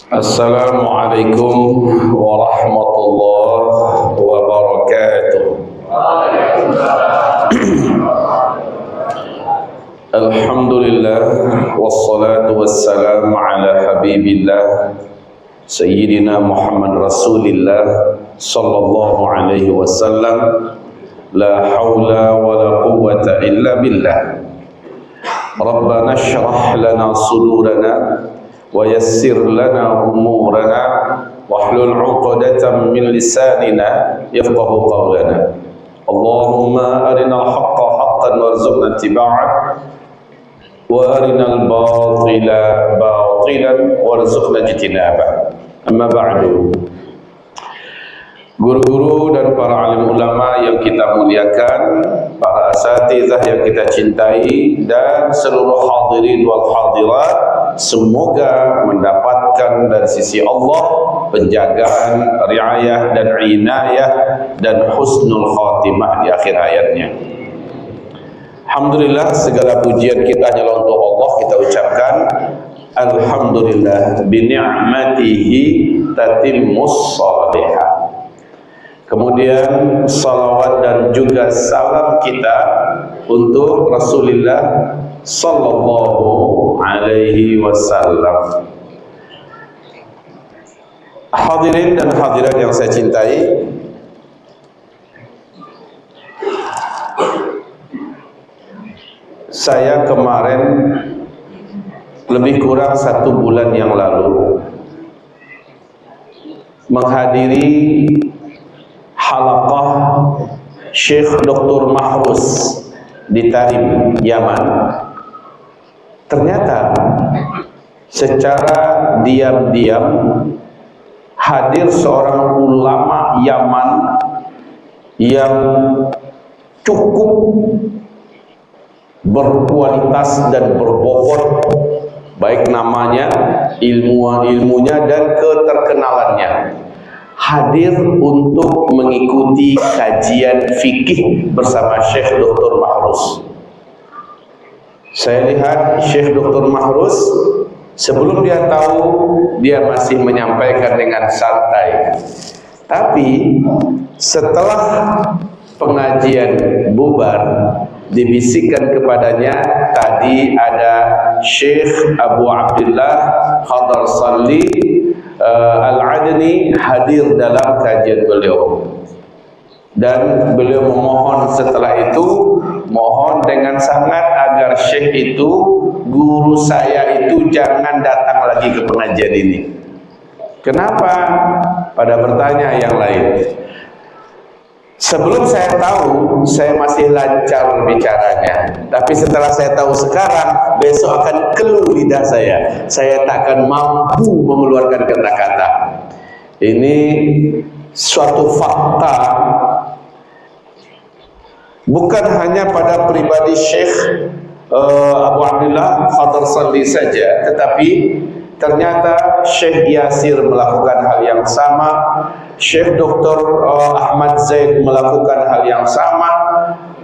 Assalamualaikum warahmatullahi wabarakatuh. Alhamdulillah wassalatu wassalamu ala habibillah Sayyidina Muhammad Rasulillah sallallahu alaihi wasallam. La hawla wa la quwwata illa billah. Rabbana shrah lana sudurana wa yassir lana umurana wahlul 'uqdatam min lisanina yafqahu qawlana. Allahumma arinal haqqa haqqan warzuqna ittiba'ah wa arinal batila batilan warzuqna ijtinabah. Amma ba'du. Guru-guru dan para alim ulama yang kita muliakan, para asatizah yang kita cintai, dan seluruh hadirin wal hadirat, semoga mendapatkan dari sisi Allah penjagaan, riayah dan inayah dan husnul khatimah di akhir hayatnya. Alhamdulillah, segala pujian kita hanyalah untuk Allah. Kita ucapkan alhamdulillah bi ni'matihi tatimmus shalihah. Kemudian salawat dan juga salam kita untuk Rasulullah sallallahu alaihi wasallam. Hadirin dan hadirat yang saya cintai, saya kemarin lebih kurang 1 bulan yang lalu menghadiri halaqah Syekh Dr. Mahruz di Tarim, Yaman. Ternyata secara diam-diam hadir seorang ulama Yaman yang cukup berkualitas dan berbobot, baik namanya, ilmunya dan keterkenalannya, hadir untuk mengikuti kajian fikih bersama Syekh Dr. Mahruz. Saya lihat Syekh Dr. Mahruz, sebelum dia tahu, dia masih menyampaikan dengan santai. Tapi setelah pengajian bubar, dibisikkan kepadanya, tadi ada Syekh Abu Abdullah Khadar Salli Al-Adni hadir dalam kajian beliau, dan beliau memohon setelah itu, mohon dengan sangat agar Syekh itu, guru saya itu, jangan datang lagi ke pengajian ini. Kenapa? Pada bertanya yang lain. Sebelum saya tahu, saya masih lancar bicaranya. Tapi setelah saya tahu sekarang, besok akan keluh lidah saya. Saya tak akan mampu mengeluarkan kata-kata. Ini suatu fakta. Bukan hanya pada pribadi Syekh Abu Abdullah Khadar Salli saja, tetapi ternyata Syekh Yasir melakukan hal yang sama, Syekh Dr. Ahmad Zaid melakukan hal yang sama.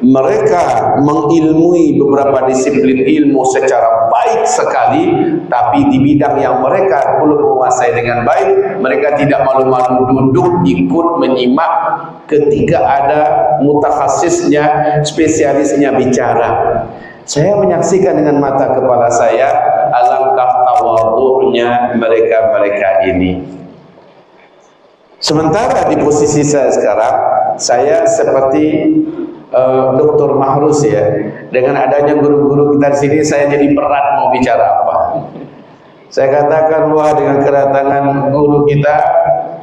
Mereka mengilmui beberapa disiplin ilmu secara baik sekali, tapi di bidang yang mereka belum menguasai dengan baik, mereka tidak malu-malu duduk ikut menyimak ketika ada mutakhasisnya, spesialisnya bicara. Saya menyaksikan dengan mata kepala saya alangkah tawadhu'nya mereka-mereka ini. Sementara di posisi saya sekarang, saya seperti Dr. Mahruz ya. Dengan adanya guru-guru kita di sini, saya jadi berat mau bicara apa. Saya katakan, wah, dengan kedatangan guru kita,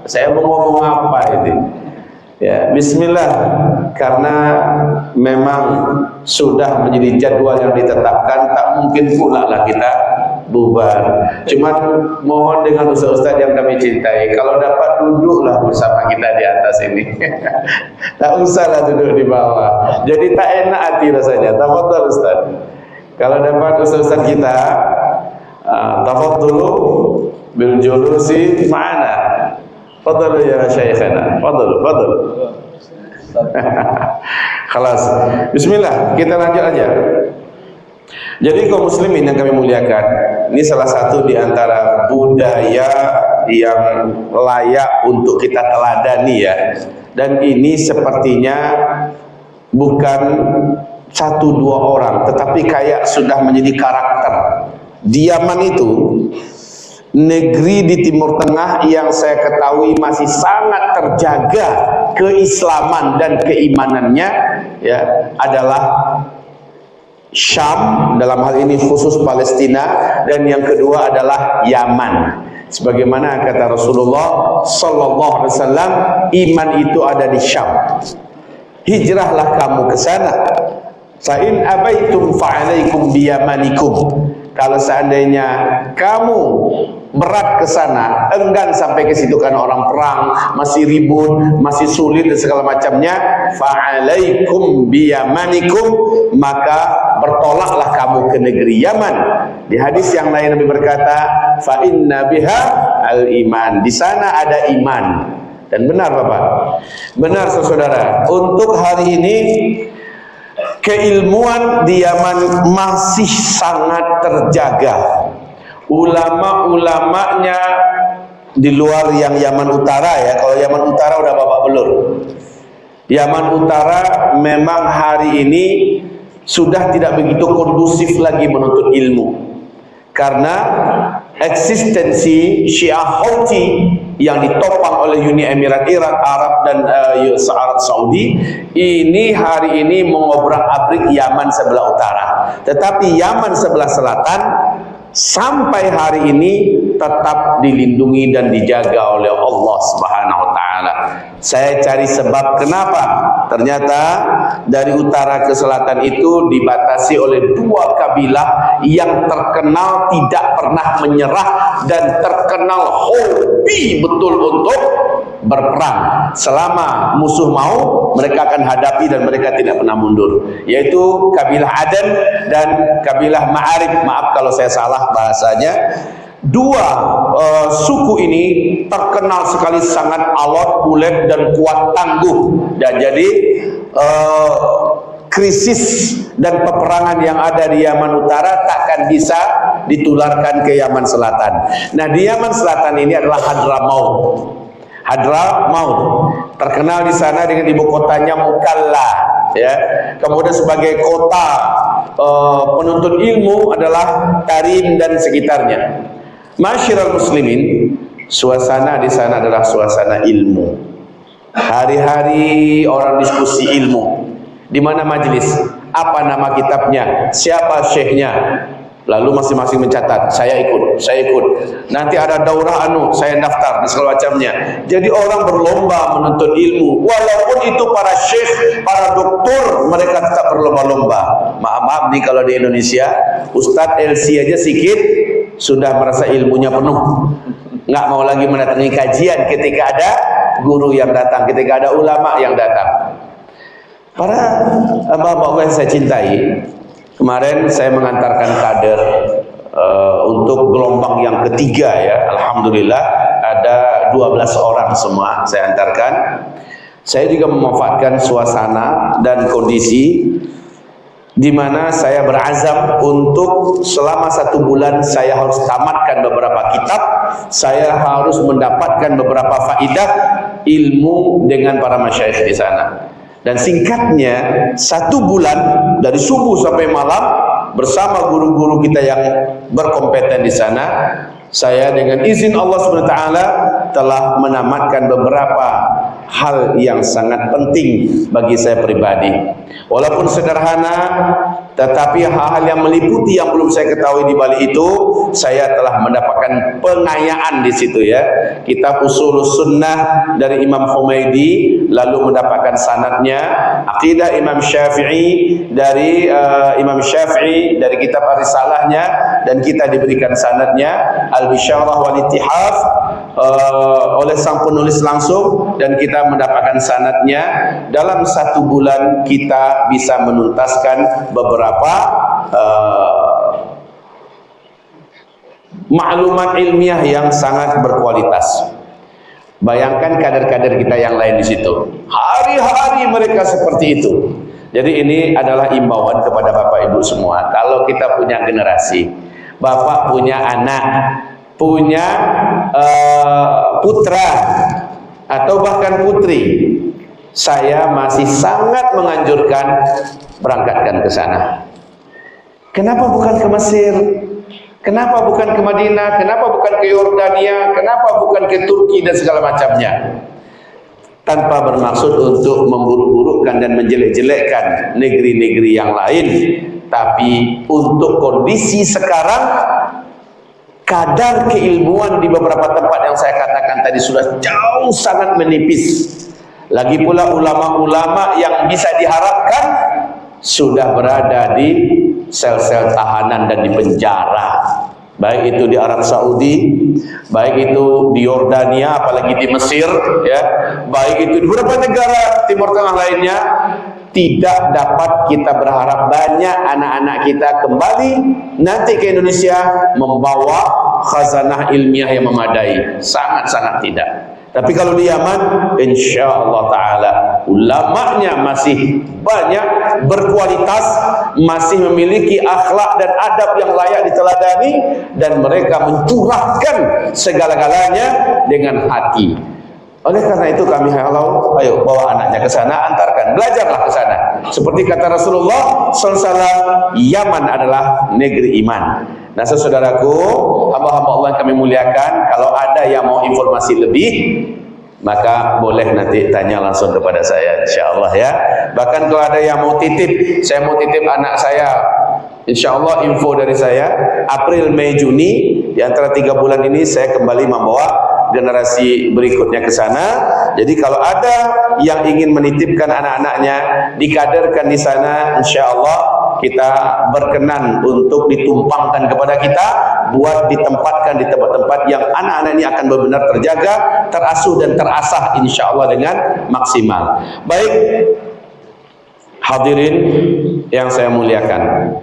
saya mau ngomong apa ini? Ya, bismillah, karena memang sudah menjadi jadwal yang ditetapkan, tak mungkin pula lah kita bubar. Cuman mohon dengan ustaz-ustaz yang kami cintai, kalau dapat duduklah bersama kita di atas ini. Tak usahlah duduk di bawah. Jadi tak enak hati rasanya. Tafadhol Ustaz. Kalau dapat ustaz-ustaz kita, tafadholu bil julusi ma'ana. Fadhlu ya Syekhana. Fadhlu. Khalas. Bismillah, kita lanjut aja. Jadi kaum muslimin yang kami muliakan, ini salah satu di antara budaya yang layak untuk kita teladani ya. Dan ini sepertinya bukan satu dua orang, tetapi kayak sudah menjadi karakter. Di Yaman itu, negeri di Timur Tengah yang saya ketahui masih sangat terjaga keislaman dan keimanannya ya, adalah Syam, dalam hal ini khusus Palestina, dan yang kedua adalah Yaman. Sebagaimana kata Rasulullah sallallahu alaihi wasallam, iman itu ada di Syam. Hijrahlah kamu ke sana. Fa in abaitum fa alaikum bi yamanikum. Kalau seandainya kamu berat ke sana, enggan sampai ke situ karena orang perang, masih ribut, masih sulit dan segala macamnya, fa'alaikum biyamanikum, maka bertolaklah kamu ke negeri Yaman. Di hadis yang lain Nabi berkata, fa inna biha al-iman. Di sana ada iman. Dan benar Bapak, benar saudara, untuk hari ini keilmuan di Yaman masih sangat terjaga. Ulama-ulamanya di luar yang Yaman Utara ya. Kalau Yaman Utara udah babak belur. Yaman Utara memang hari ini sudah tidak begitu kondusif lagi menuntut ilmu, karena eksistensi Syiah Houthi yang ditopang oleh Uni Emirat Arab dan Arab Saudi ini hari ini mengobrak-abrik Yaman sebelah utara. Tetapi Yaman sebelah selatan sampai hari ini tetap dilindungi dan dijaga oleh Allah Subhanahu wa taala. Saya cari sebab kenapa. Ternyata dari utara ke selatan itu dibatasi oleh dua kabilah yang terkenal tidak pernah menyerah dan terkenal hobi betul untuk berperang. Selama musuh mau, mereka akan hadapi dan mereka tidak pernah mundur. Yaitu kabilah Aden dan kabilah Ma'arib. Maaf kalau saya salah bahasanya. Dua suku ini terkenal sekali sangat alot, ulet dan kuat tangguh. Dan jadi krisis dan peperangan yang ada di Yaman Utara takkan bisa ditularkan ke Yaman Selatan. Nah, di Yaman Selatan ini adalah Hadramaut. Hadramaut terkenal di sana dengan ibu kotanya Mukalla ya. Kemudian sebagai kota penuntut ilmu adalah Tarim dan sekitarnya. Masyiral muslimin, suasana di sana adalah suasana ilmu. Hari-hari orang diskusi ilmu. Di mana majelis? Apa nama kitabnya? Siapa syekhnya? Lalu masing-masing mencatat, saya ikut. Nanti ada daurah saya daftar dan segala macamnya. Jadi orang berlomba menuntut ilmu. Walaupun itu para syekh, para doktor, mereka tetap berlomba-lomba. Maaf nih kalau di Indonesia, Ustadz LC aja sedikit sudah merasa ilmunya penuh, nggak mau lagi mendatangi kajian ketika ada guru yang datang, ketika ada ulama yang datang. Para bapak-bapak yang saya cintai, kemarin saya mengantarkan kader untuk gelombang yang ketiga ya. Alhamdulillah ada 12 orang semua saya antarkan. Saya juga memanfaatkan suasana dan kondisi di mana saya berazam untuk selama 1 bulan saya harus tamatkan beberapa kitab, saya harus mendapatkan beberapa faidah ilmu dengan para masyayikh di sana. Dan singkatnya 1 bulan dari subuh sampai malam bersama guru-guru kita yang berkompeten di sana, saya dengan izin Allah SWT telah menamatkan beberapa hal yang sangat penting bagi saya pribadi. Walaupun sederhana, tetapi hal-hal yang meliputi yang belum saya ketahui di balik itu, saya telah mendapatkan pengayaan di situ ya. Kitab Ushulus Sunnah dari Imam Humaidi, lalu mendapatkan sanadnya. Aqidah Imam Syafi'i dari Imam Syafi'i dari kitab Ar-Risalahnya, dan kita diberikan sanadnya Al-Bisyarah wal Ittihaf oleh sang penulis langsung, dan kita mendapatkan sanadnya. Dalam 1 bulan kita bisa menuntaskan beberapa maklumat ilmiah yang sangat berkualitas. Bayangkan kader-kader kita yang lain di situ, hari-hari mereka seperti itu. Jadi ini adalah imbauan kepada Bapak Ibu semua. Kalau kita punya generasi, Bapak punya anak, punya putra atau bahkan putri, saya masih sangat menganjurkan berangkatkan ke sana. Kenapa bukan ke Mesir? Kenapa bukan ke Madinah? Kenapa bukan ke Yordania? Kenapa bukan ke Turki dan segala macamnya? Tanpa bermaksud untuk memburuk-burukkan dan menjelek-jelekkan negeri-negeri yang lain, tapi untuk kondisi sekarang, kadar keilmuan di beberapa tempat yang saya katakan tadi sudah jauh sangat menipis. Lagi pula ulama-ulama yang bisa diharapkan sudah berada di sel-sel tahanan dan di penjara, baik itu di Arab Saudi, baik itu di Yordania, apalagi di Mesir, ya, baik itu di beberapa negara Timur Tengah lainnya. Tidak dapat kita berharap banyak anak-anak kita kembali nanti ke Indonesia membawa khazanah ilmiah yang memadai. Sangat-sangat tidak. Tapi kalau di Yaman, insya Allah Ta'ala ulamanya masih banyak, berkualitas, masih memiliki akhlak dan adab yang layak diteladani, dan mereka mencurahkan segala-galanya dengan hati. Oleh karena itu kami halau, ayo bawa anaknya ke sana, antarkan, belajarlah ke sana. Seperti kata Rasulullah SAW, Yaman adalah negeri iman. Nah, saudaraku, hamba-hamba Allah yang kami muliakan, kalau ada yang mau informasi lebih, maka boleh nanti tanya langsung kepada saya, insya Allah ya. Bahkan kalau ada yang mau titip, saya mau titip anak saya, insya Allah info dari saya, April, Mei, Juni, di antara 3 bulan ini saya kembali membawa generasi berikutnya ke sana. Jadi kalau ada yang ingin menitipkan anak-anaknya, dikaderkan di sana, insya Allah kita berkenan untuk ditumpangkan kepada kita, buat ditempatkan di tempat-tempat yang anak-anak ini akan benar-benar terjaga, terasuh dan terasah insya Allah dengan maksimal. Baik, hadirin yang saya muliakan,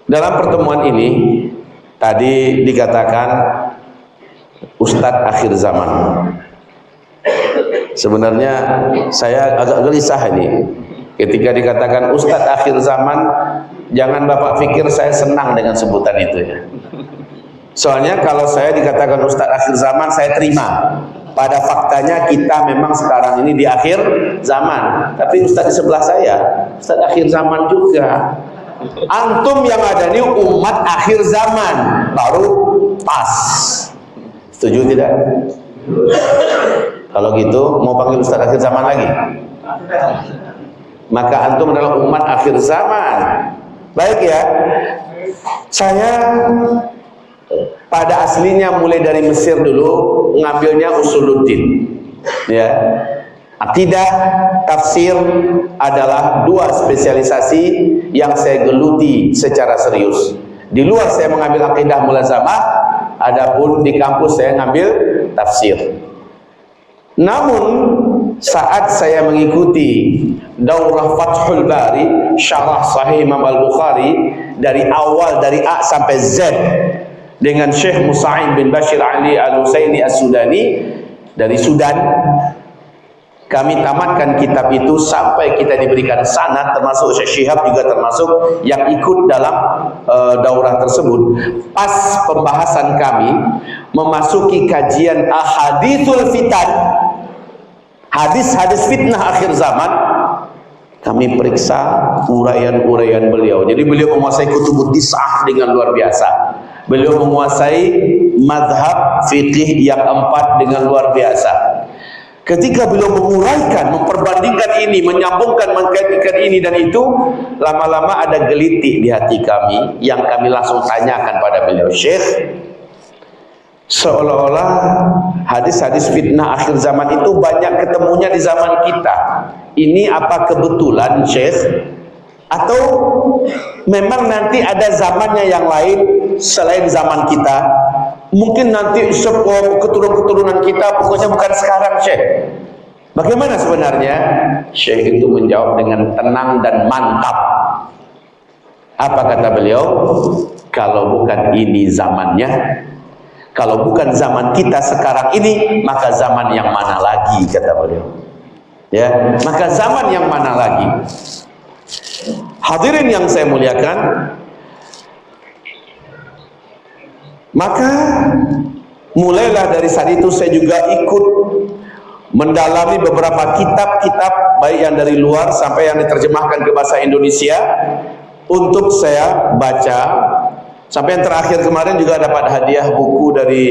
dalam pertemuan ini tadi dikatakan Ustadz akhir zaman. Sebenarnya saya agak gelisah ini ketika dikatakan Ustadz akhir zaman. Jangan Bapak pikir saya senang dengan sebutan itu ya. Soalnya kalau saya dikatakan Ustadz akhir zaman, saya terima. Pada faktanya kita memang sekarang ini di akhir zaman. Tapi Ustadz di sebelah saya, Ustadz akhir zaman juga. Antum yang ada ini umat akhir zaman, baru pas. Setuju tidak? Kalau gitu mau panggil Ustadz akhir zaman lagi? Maka antum adalah umat akhir zaman. Baik ya. Saya pada aslinya mulai dari Mesir dulu, ngambilnya usuluddin. Ya. Akidah, tafsir adalah 2 spesialisasi yang saya geluti secara serius. Di luar saya mengambil akidah mulazamah, adapun di kampus saya ngambil tafsir. Namun saat saya mengikuti daurah Fathul Bari, syarah Sahih Imam Al-Bukhari dari awal dari A sampai Z dengan Syekh Musa'in bin Bashir Ali Al-Husaini As-Sudani dari Sudan, kami tamatkan kitab itu sampai kita diberikan sanad, termasuk Syekh Syihab juga termasuk yang ikut dalam daurah tersebut. Pas pembahasan kami memasuki kajian ahadithul fitan, hadis-hadis fitnah akhir zaman, kami periksa uraian-uraian beliau. Jadi beliau menguasai kutubud dis'ah dengan luar biasa. Beliau menguasai mazhab fikih yang 4 dengan luar biasa. Ketika beliau menguraikan, memperbandingkan ini, menyambungkan, mengkaitkan ini dan itu, lama-lama ada gelitik di hati kami yang kami langsung tanyakan pada beliau, Syekh, seolah-olah hadis-hadis fitnah akhir zaman itu banyak ketemunya di zaman kita. Ini apa kebetulan, Syekh? Atau memang nanti ada zamannya yang lain selain zaman kita? Mungkin nanti keturunan kita, pokoknya bukan sekarang, Syekh. Bagaimana sebenarnya? Syekh itu menjawab dengan tenang dan mantap. Apa kata beliau? Kalau bukan ini zamannya, kalau bukan zaman kita sekarang ini, maka zaman yang mana lagi, kata beliau. Ya, maka zaman yang mana lagi? Hadirin yang saya muliakan, Maka mulailah dari saat itu saya juga ikut mendalami beberapa kitab-kitab, baik yang dari luar sampai yang diterjemahkan ke bahasa Indonesia, untuk saya baca. Sampai yang terakhir kemarin juga dapat hadiah buku dari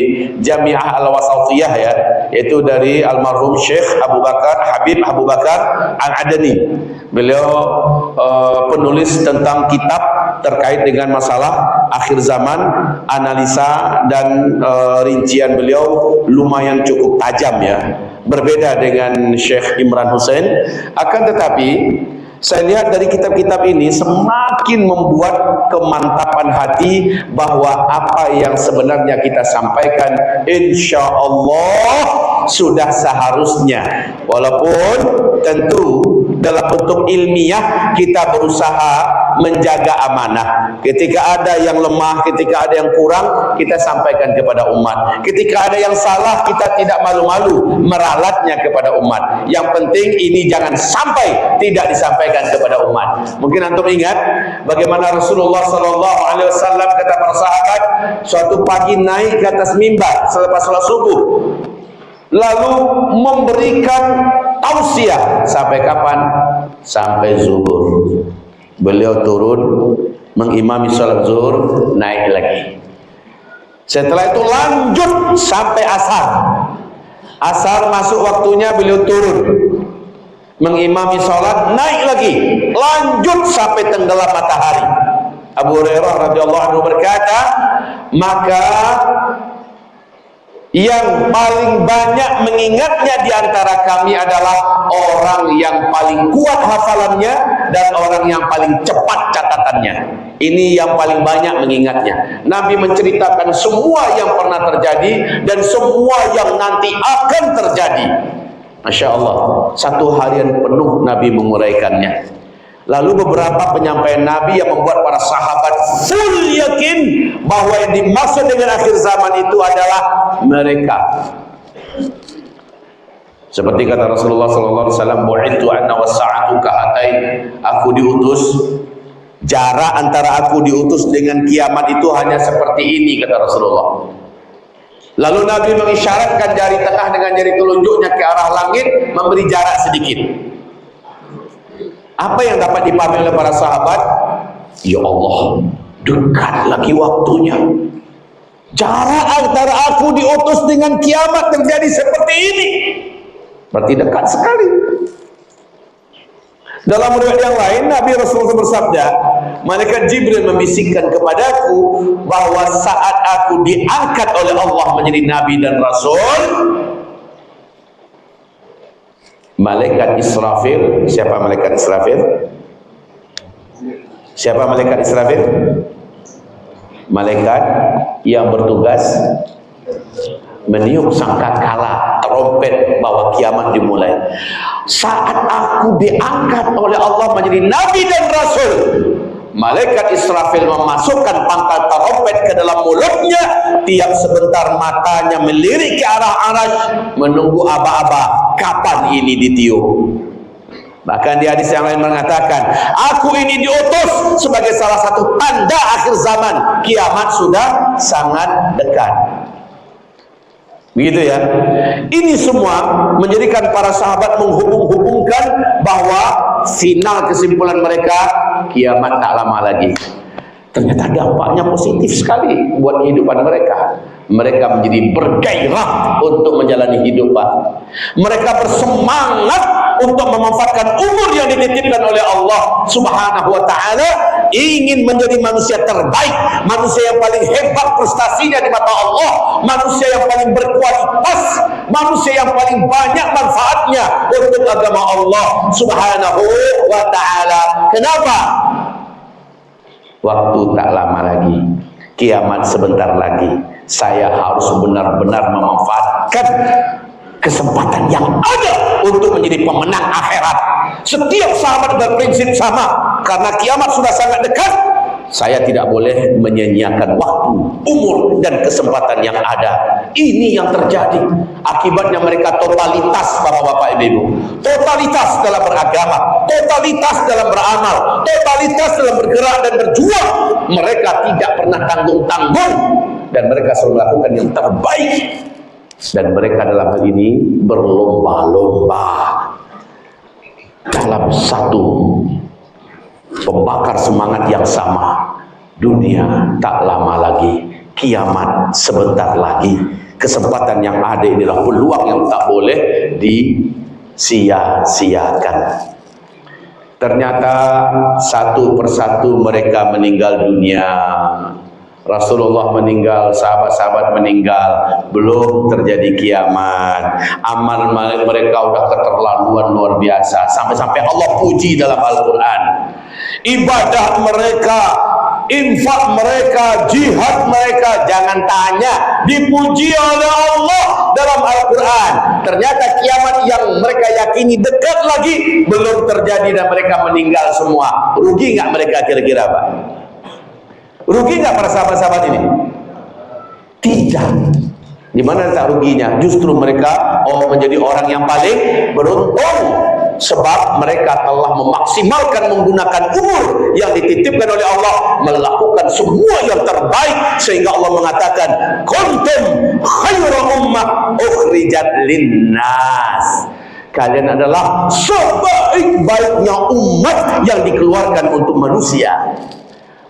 Jami'ah Al-Wasatiyah, ya, yaitu dari almarhum Syekh Abu Bakar Habib Abu Bakar Al-Adani. Beliau penulis tentang kitab terkait dengan masalah akhir zaman. Analisa dan rincian beliau lumayan cukup tajam, ya, berbeda dengan Syekh Imran Hussein. Akan tetapi saya lihat dari kitab-kitab ini semakin membuat kemantapan hati bahwa apa yang sebenarnya kita sampaikan insya Allah sudah seharusnya, walaupun tentu dalam bentuk ilmiah kita berusaha menjaga amanah. Ketika ada yang lemah, ketika ada yang kurang, kita sampaikan kepada umat. Ketika ada yang salah, kita tidak malu-malu meralatnya kepada umat. Yang penting ini jangan sampai tidak disampaikan kepada umat. Mungkin antum ingat bagaimana Rasulullah SAW kata para sahabat, suatu pagi naik ke atas mimbar selepas sholat subuh, lalu memberikan tausiah sampai kapan? Sampai zuhur. Beliau turun mengimami sholat zuhur, naik lagi. Setelah itu lanjut sampai asar. Asar masuk waktunya, beliau turun mengimami sholat, naik lagi, lanjut sampai tenggelam matahari. Abu Hurairah radhiyallahu anhu berkata, maka yang paling banyak mengingatnya di antara kami adalah orang yang paling kuat hafalannya dan orang yang paling cepat catatannya. Ini yang paling banyak mengingatnya. Nabi menceritakan semua yang pernah terjadi dan semua yang nanti akan terjadi. Masya Allah, satu harian penuh Nabi menguraikannya. Lalu beberapa penyampaian Nabi yang membuat para sahabat full yakin bahwa yang dimaksud dengan akhir zaman itu adalah mereka. Seperti kata Rasulullah SAW, bu'ithu anna wasa'atu kahatain, aku diutus, jarak antara aku diutus dengan kiamat itu hanya seperti ini, kata Rasulullah. Lalu Nabi mengisyaratkan jari tengah dengan jari telunjuknya ke arah langit, memberi jarak sedikit. Apa yang dapat dipahami oleh para sahabat? Ya Allah, dekat lagi waktunya. Jarak antara aku diutus dengan kiamat terjadi seperti ini. Berarti dekat sekali. Dalam riwayat yang lain, Nabi Rasulullah bersabda, malaikat Jibril membisikkan kepadaku bahwa saat aku diangkat oleh Allah menjadi Nabi dan Rasul, malaikat Israfil. Siapa malaikat Israfil? Siapa malaikat Israfil? Malaikat yang bertugas meniup sangkakala, trompet bahwa kiamat dimulai. Saat aku diangkat oleh Allah menjadi Nabi dan Rasul, malaikat Israfil memasukkan pangkal trompet ke dalam mulutnya. Tiap sebentar matanya melirik ke arah arasy, menunggu aba-aba kapan ini ditiup. Bahkan di hadis yang lain mengatakan, aku ini diutus sebagai salah satu tanda akhir zaman, kiamat sudah sangat dekat. Begitu ya. Ini semua menjadikan para sahabat menghubung-hubungkan bahwa final kesimpulan mereka, kiamat tak lama lagi. Ternyata dampaknya positif sekali buat kehidupan mereka. Mereka menjadi bergairah untuk menjalani hidup. Mereka bersemangat untuk memanfaatkan umur yang dititipkan oleh Allah Subhanahu wa ta'ala, ingin menjadi manusia terbaik, manusia yang paling hebat prestasinya di mata Allah, manusia yang paling berkualitas, manusia yang paling banyak manfaatnya untuk agama Allah Subhanahu wa ta'ala. Kenapa? Waktu tak lama lagi, kiamat sebentar lagi. Saya harus benar-benar memanfaatkan kesempatan yang ada untuk menjadi pemenang akhirat. Setiap sahabat berprinsip sama, karena kiamat sudah sangat dekat. Saya tidak boleh menyia-nyiakan waktu, umur, dan kesempatan yang ada. Ini yang terjadi. Akibatnya mereka totalitas, bapak-bapak, ibu-ibu. Totalitas dalam beragama, totalitas dalam beramal, totalitas dalam bergerak dan berjuang. Mereka tidak pernah tanggung-tanggung dan mereka selalu melakukan yang terbaik, dan mereka dalam hal ini berlomba-lomba dalam satu pembakar semangat yang sama. Dunia tak lama lagi, kiamat sebentar lagi. Kesempatan yang ada inilah peluang yang tak boleh disia-siakan. Ternyata satu persatu mereka meninggal dunia. Rasulullah meninggal, sahabat-sahabat meninggal, belum terjadi kiamat. Amal mereka udah keterlaluan luar biasa, sampai-sampai Allah puji dalam Al-Quran. Ibadah mereka, infak mereka, jihad mereka, jangan tanya, dipuji oleh Allah dalam Al-Quran. Ternyata kiamat yang mereka yakini dekat lagi belum terjadi dan mereka meninggal semua. Rugi nggak mereka kira-kira, Pak? Rugi nggak para sahabat-sahabat ini? Tidak. Di mana tak ruginya? Justru mereka menjadi orang yang paling beruntung, sebab mereka telah memaksimalkan menggunakan umur yang dititipkan oleh Allah, melakukan semua yang terbaik, sehingga Allah mengatakan kuntum khairu ummah ukhrijat linnas. Kalian adalah sebaik-baiknya umat yang dikeluarkan untuk manusia.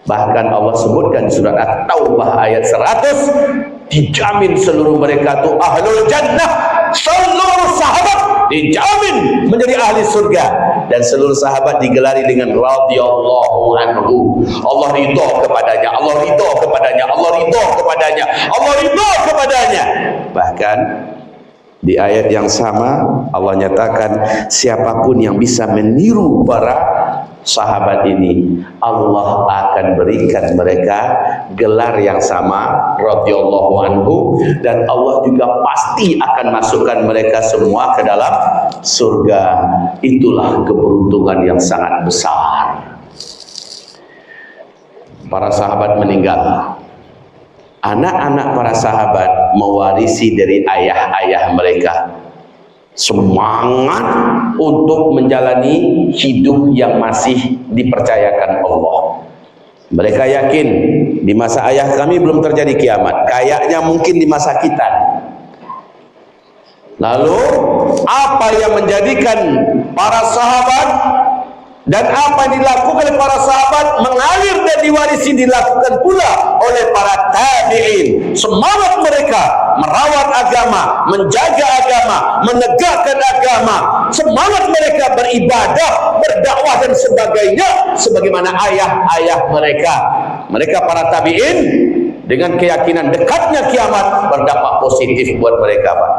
Bahkan Allah sebutkan di surat At-Taubah ayat 100, dijamin seluruh mereka itu ahlul jannah, seluruh sahabat dijamin menjadi ahli surga, dan seluruh sahabat digelari dengan radhiyallahu anhu. Allah ridha kepadanya, Allah ridha kepadanya, Allah ridha kepadanya, Allah ridha kepadanya. Bahkan di ayat yang sama Allah nyatakan siapapun yang bisa meniru para sahabat ini, Allah akan berikan mereka gelar yang sama, radhiyallahu anhu, dan Allah juga pasti akan masukkan mereka semua ke dalam surga. Itulah keberuntungan yang sangat besar. Para sahabat meninggal, anak-anak para sahabat mewarisi dari ayah-ayah mereka semangat untuk menjalani hidup yang masih dipercayakan Allah. Mereka yakin di masa ayah kami belum terjadi kiamat, kayaknya mungkin di masa kita. Lalu apa yang menjadikan para sahabat dan apa yang dilakukan oleh para sahabat mengalir dan diwarisi dilakukan pula oleh para tabi'in. Semangat mereka merawat agama, menjaga agama, menegakkan agama, semangat mereka beribadah, berdakwah dan sebagainya sebagaimana ayah-ayah mereka. Mereka para tabi'in dengan keyakinan dekatnya kiamat berdampak positif buat mereka, Pak.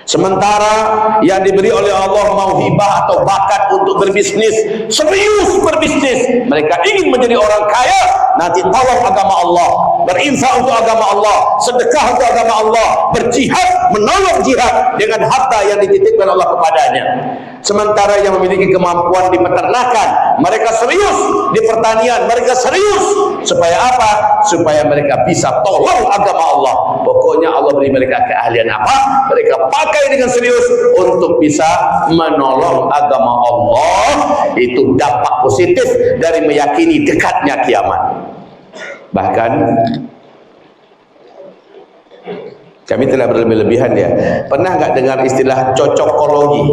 Sementara yang diberi oleh Allah mauhibah atau bakat untuk berbisnis, serius berbisnis, mereka ingin menjadi orang kaya, nanti tolong agama Allah, berinfak untuk agama Allah, sedekah untuk agama Allah, berjihad, menolong jihad dengan harta yang dititipkan Allah kepadanya. Sementara yang memiliki kemampuan di peternakan, mereka serius di pertanian, mereka serius. Supaya apa? Supaya mereka bisa tolong agama Allah. Pokoknya Allah beri mereka keahlian apa? Mereka pakai dengan serius untuk bisa menolong agama Allah. Itu dampak positif dari meyakini dekatnya kiamat. Bahkan kami tidak berlebih-lebihan ya. Pernah nggak dengar istilah cocokologi?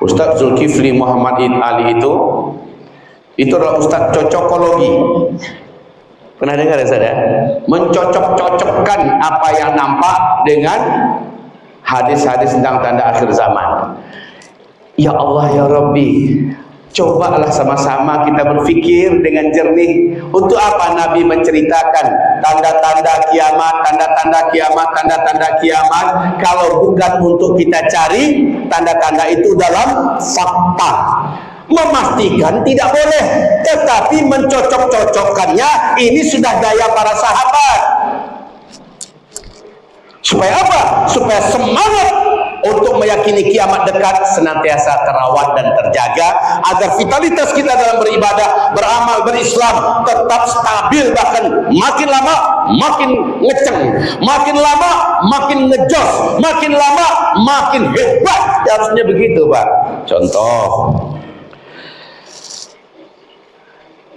Ustaz Zulkifli Muhammad Ali itu adalah Ustaz cocokologi. Pernah dengar ya saya? Mencocok-cocokkan apa yang nampak dengan hadis-hadis tentang tanda akhir zaman. Ya Allah ya Rabbi, cobalah sama-sama kita berpikir dengan jernih. Untuk apa Nabi menceritakan tanda-tanda kiamat, tanda-tanda kiamat, tanda-tanda kiamat, kalau bukan untuk kita cari tanda-tanda itu dalam fakta. Memastikan tidak boleh, tetapi mencocok-cocokkannya ini sudah gaya para sahabat. Supaya apa? Supaya semangat untuk meyakini kiamat dekat senantiasa terawat dan terjaga, agar vitalitas kita dalam beribadah, beramal, berislam tetap stabil, bahkan makin lama makin ngeceng, makin lama makin ngejos, makin lama makin hebat. Harusnya begitu, Pak. Contoh,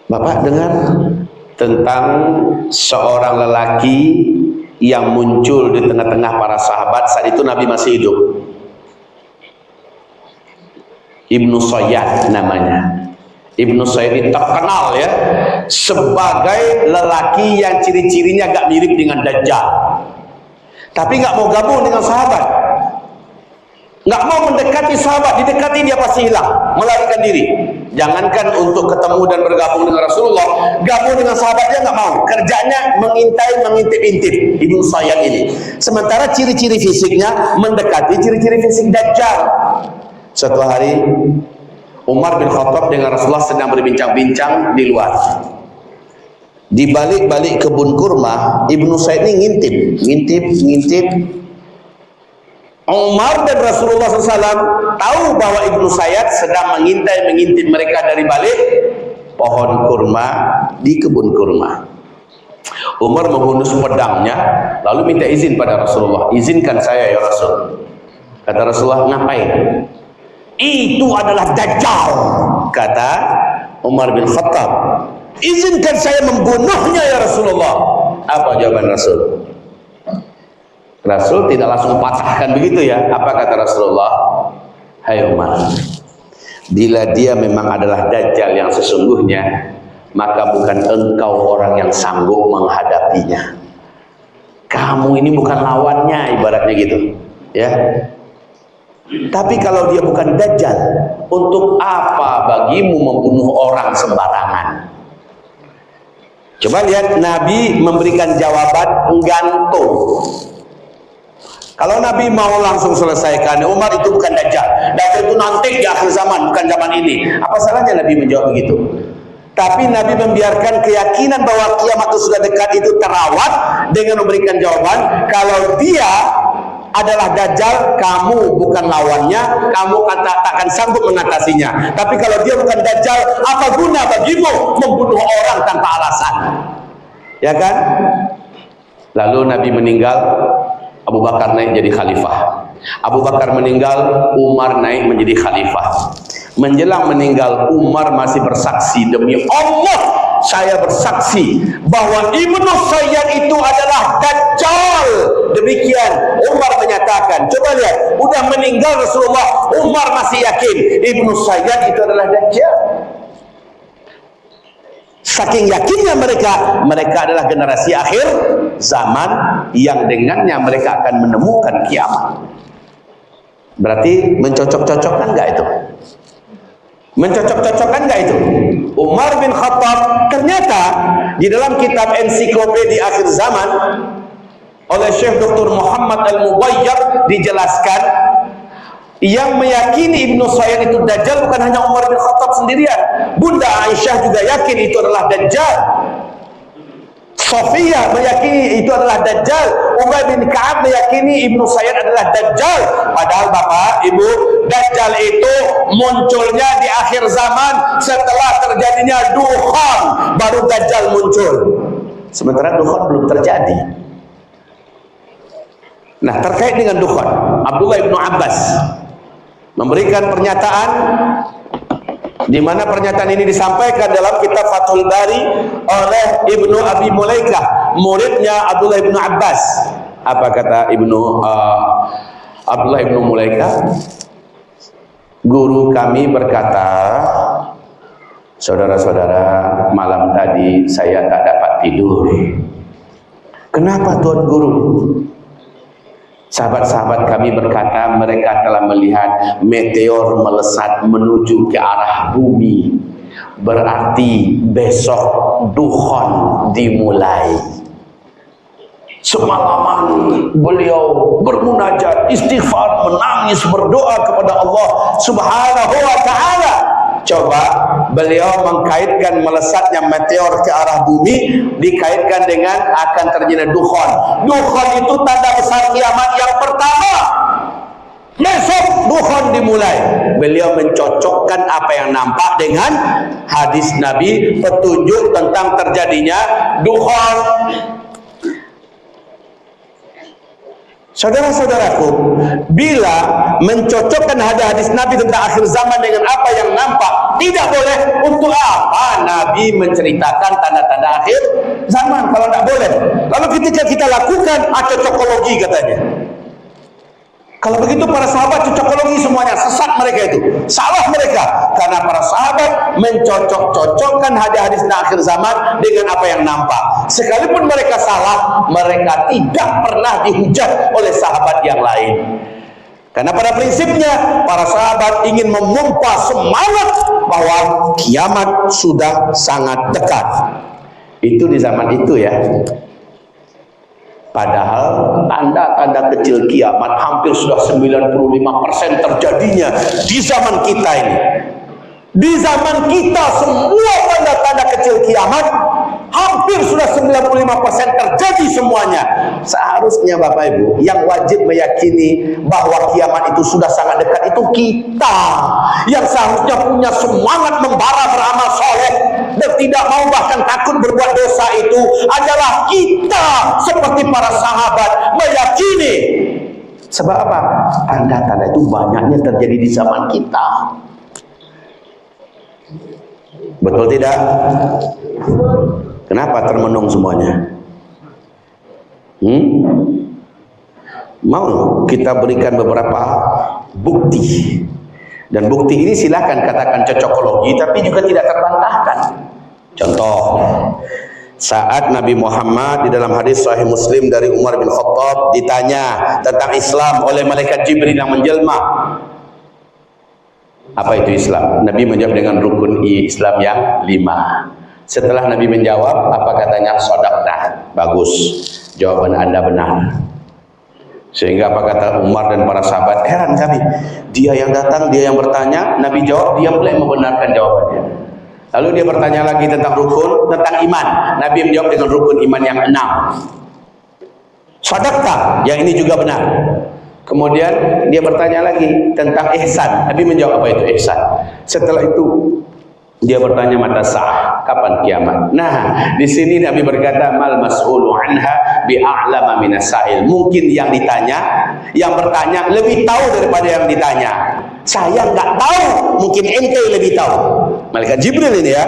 Bapak dengar tentang seorang lelaki yang muncul di tengah-tengah para sahabat. Saat itu Nabi masih hidup. Ibnu Sayyad namanya. Ibnu Sayyad ini terkenal ya sebagai lelaki yang ciri-cirinya agak mirip dengan Dajjal, tapi nggak mau gabung dengan sahabat, nggak mau mendekati sahabat. Didekati dia pasti hilang, melarikan diri. Jangankan untuk ketemu dan bergabung dengan Rasulullah, gabung dengan sahabat dia nggak mau. Kerjanya mengintai, mengintip-intip Ibnu Sayyad ini. Sementara ciri-ciri fisiknya mendekati ciri-ciri fisik Dajjal. Suatu hari Umar bin Khattab dengan Rasulullah sedang berbincang-bincang di luar. Di balik-balik kebun kurma, Ibnu Sayyad ini ngintip. Umar dan Rasulullah SAW tahu bahwa Ibnu Sayyad sedang mengintip mereka dari balik pohon kurma di kebun kurma. Umar menghunus pedangnya, lalu minta izin pada Rasulullah. Izinkan saya ya Rasul. Kata Rasulullah, ngapain? Itu adalah Dajjal, kata Umar bin Khattab. Izinkan saya membunuhnya ya Rasulullah. Apa jawaban Rasul? Rasul tidak langsung patahkan begitu ya. Apa kata Rasulullah? Hai Umar, bila dia memang adalah Dajjal yang sesungguhnya, maka bukan engkau orang yang sanggup menghadapinya. Kamu ini bukan lawannya, ibaratnya gitu ya. Tapi kalau dia bukan Dajjal, untuk apa bagimu membunuh orang sembarangan? Coba lihat Nabi memberikan jawaban gantung. Kalau Nabi mau langsung selesaikan, Umar itu bukan Dajjal, Dajjal itu nanti di akhir zaman, bukan zaman ini. Apa salahnya Nabi menjawab begitu? Tapi Nabi membiarkan keyakinan bahwa kiamat itu sudah dekat itu terawat dengan memberikan jawaban, kalau dia adalah Dajjal, kamu bukan lawannya, kamu takkan sanggup mengatasinya. Tapi kalau dia bukan Dajjal, apa guna bagimu membunuh orang tanpa alasan? Ya kan? Lalu Nabi meninggal, Abu Bakar naik jadi khalifah. Abu Bakar meninggal, Umar naik menjadi khalifah. Menjelang meninggal, Umar masih bersaksi, demi Allah saya bersaksi bahwa Ibnu Sayyad itu adalah Dajjal. Demikian Umar menyatakan. Coba lihat, udah meninggal Rasulullah, Umar masih yakin Ibnu Sayyad itu adalah Dajjal. Saking yakinnya mereka adalah generasi akhir zaman yang dengannya mereka akan menemukan kiamat. Berarti mencocok-cocokkan nggak itu? Mencocok-cocokkan nggak itu? Umar bin Khattab ternyata di dalam kitab ensiklopedi akhir zaman oleh Syekh Dr. Muhammad Al-Mubayyad dijelaskan, yang meyakini Ibnu Sayyad itu Dajjal bukan hanya Umar bin Khattab sendirian. Bunda Aisyah juga yakin itu adalah Dajjal. Sofiyah meyakini itu adalah Dajjal. Ubay bin Ka'ab meyakini Ibnu Sayyad adalah Dajjal. Padahal Bapak, Ibu, Dajjal itu munculnya di akhir zaman setelah terjadinya dukhan, baru Dajjal muncul. Sementara dukhan belum terjadi. Nah, terkait dengan dukhan, Abdullah bin Abbas memberikan pernyataan, di mana pernyataan ini disampaikan dalam kitab Fathul Bari oleh Ibnu Abi Mulaikah, muridnya Abdullah bin Abbas. Apa kata Abdullah bin Mulaikah? Guru kami berkata, saudara-saudara, malam tadi saya tak dapat tidur. Kenapa Tuan Guru? Sahabat-sahabat kami berkata mereka telah melihat meteor melesat menuju ke arah bumi. Berarti besok dukhan dimulai. Semalaman beliau bermunajat, istighfar, menangis, berdoa kepada Allah Subhanahu wa ta'ala. Coba beliau mengkaitkan melesatnya meteor ke arah bumi dikaitkan dengan akan terjadi dukhan. Dukhan itu tanda besar kiamat yang pertama. Besok dukhan dimulai. Beliau mencocokkan apa yang nampak dengan hadis Nabi, petunjuk tentang terjadinya dukhan. Saudara-saudaraku, bila mencocokkan hadis Nabi tentang akhir zaman dengan apa yang nampak, tidak boleh. Untuk apa Nabi menceritakan tanda-tanda akhir zaman kalau tidak boleh? Lalu ketika kita lakukan cocokologi katanya. Kalau begitu para sahabat cocokologi semuanya, sesat mereka itu, salah mereka, karena para sahabat mencocok-cocokkan hadis-hadis akhir zaman dengan apa yang nampak. Sekalipun mereka salah, mereka tidak pernah dihujat oleh sahabat yang lain. Karena pada prinsipnya para sahabat ingin memompa semangat bahwa kiamat sudah sangat dekat. Itu di zaman itu ya. Padahal tanda-tanda kecil kiamat hampir sudah 95% terjadinya di zaman kita ini. Di zaman kita semua tanda-tanda kecil kiamat hampir sudah 95% terjadi semuanya. Seharusnya Bapak Ibu yang wajib meyakini bahwa kiamat itu sudah sangat dekat itu kita, yang seharusnya punya semangat membara beramal soleh dan tidak mau bahkan takut berbuat dosa itu adalah kita, seperti para sahabat meyakini. Sebab apa? Tanda-tanda itu banyaknya terjadi di zaman kita. Betul tidak? Kenapa termenung semuanya? Mau kita berikan beberapa bukti. Dan bukti ini silakan katakan cocokologi, tapi juga tidak terbantahkan. Contoh, saat Nabi Muhammad di dalam hadis Sahih Muslim dari Umar bin Khattab ditanya tentang Islam oleh malaikat Jibril yang menjelma. Apa itu Islam? Nabi menjawab dengan rukun Islam yang 5. Setelah Nabi menjawab, apa katanya? Shadaqta. Bagus, jawaban Anda benar. Sehingga apa kata Umar dan para sahabat, heran kami, dia yang datang, dia yang bertanya, Nabi jawab, dia pula yang membenarkan jawabannya. Lalu dia bertanya lagi tentang rukun, tentang iman. Nabi menjawab dengan rukun iman yang 6. Shadaqta, yang ini juga benar. Kemudian dia bertanya lagi tentang ihsan. Nabi menjawab, apa itu ihsan? Setelah itu dia bertanya, mata sa'ah, kapan kiamat? Nah, di sini Nabi berkata, mal mas'ulu anha bi'a'lama minas sa'il. Mungkin yang ditanya, yang bertanya lebih tahu daripada yang ditanya. Saya enggak tahu, mungkin ente lebih tahu. Malaikat Jibril ini ya.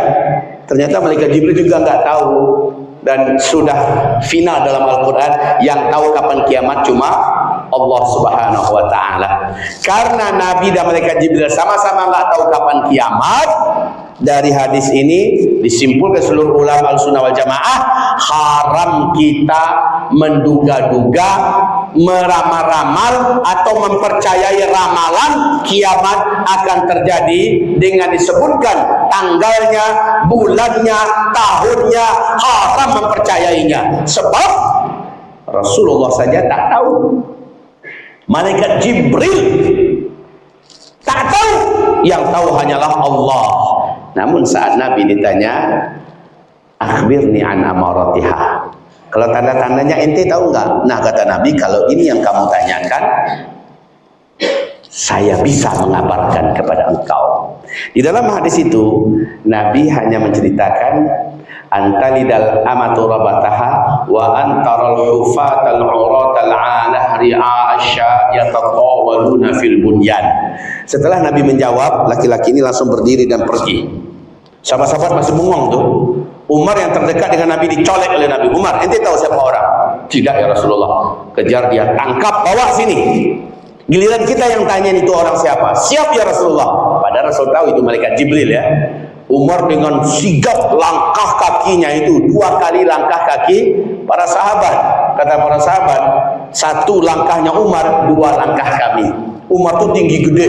Ternyata malaikat Jibril juga enggak tahu, dan sudah final dalam Al-Quran, yang tahu kapan kiamat cuma Allah Subhanahu wa ta'ala. Karena Nabi dan malaikat Jibril sama-sama enggak tahu kapan kiamat, dari hadis ini disimpulkan seluruh ulama Ahlussunnah wal Jamaah, haram kita menduga-duga, meramal-ramal atau mempercayai ramalan kiamat akan terjadi dengan disebutkan tanggalnya, bulannya, tahunnya. Haram mempercayainya, sebab Rasulullah saja tak tahu, malaikat Jibril tak tahu, yang tahu hanyalah Allah. Namun saat Nabi ditanya, akhbirni an amaratiha, kalau tanda-tandanya ente tahu enggak? Nah, kata Nabi, kalau ini yang kamu tanyakan, saya bisa mengabarkan kepada engkau. Di dalam hadis itu Nabi hanya menceritakan antalidal amatu rabataha wa antaral hufatal uratal alah ri'asya yatatawaluna fil bunyan. Setelah Nabi menjawab, laki-laki ini langsung berdiri dan pergi. Sahabat-sahabat masih bengong tuh. Umar yang terdekat dengan Nabi dicolek oleh Nabi. Umar, ente tahu siapa orang? Tidak ya Rasulullah. Kejar dia, tangkap, bawa sini. Giliran kita yang tanya itu orang siapa? Siap ya Rasulullah. Padahal Rasul tahu itu malaikat Jibril ya. Umar dengan sigap langkah kakinya itu, 2 kali langkah kaki para sahabat. Kata para sahabat, 1 langkahnya Umar, 2 langkah kami. Umar itu tinggi gede,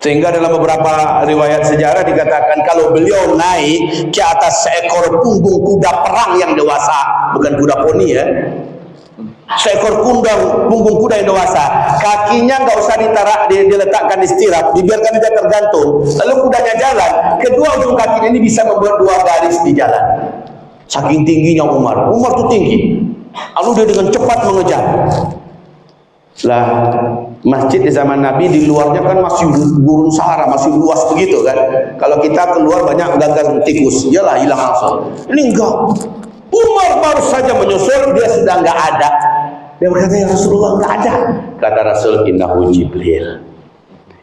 sehingga dalam beberapa riwayat sejarah dikatakan kalau beliau naik ke atas seekor punggung kuda perang yang dewasa, bukan kuda poni ya, seekor punggung kuda yang dewasa, kakinya nggak usah diletakkan di stirap, dibiarkan dia tergantung, lalu kudanya jalan, kedua ujung kakinya ini bisa membuat 2 garis di jalan. Saking tingginya Umar tuh tinggi, lalu dia dengan cepat mengejar. Lah, masjid di zaman Nabi di luarnya kan masih gurun Sahara, masih luas begitu kan. Kalau kita keluar banyak gagal tikus, iyalah hilang langsung. Ini enggak. Umar baru saja menyusul, dia sudah enggak ada. Dia berkata, ya Rasulullah, enggak ada. Kata Rasul, innahu Jibril.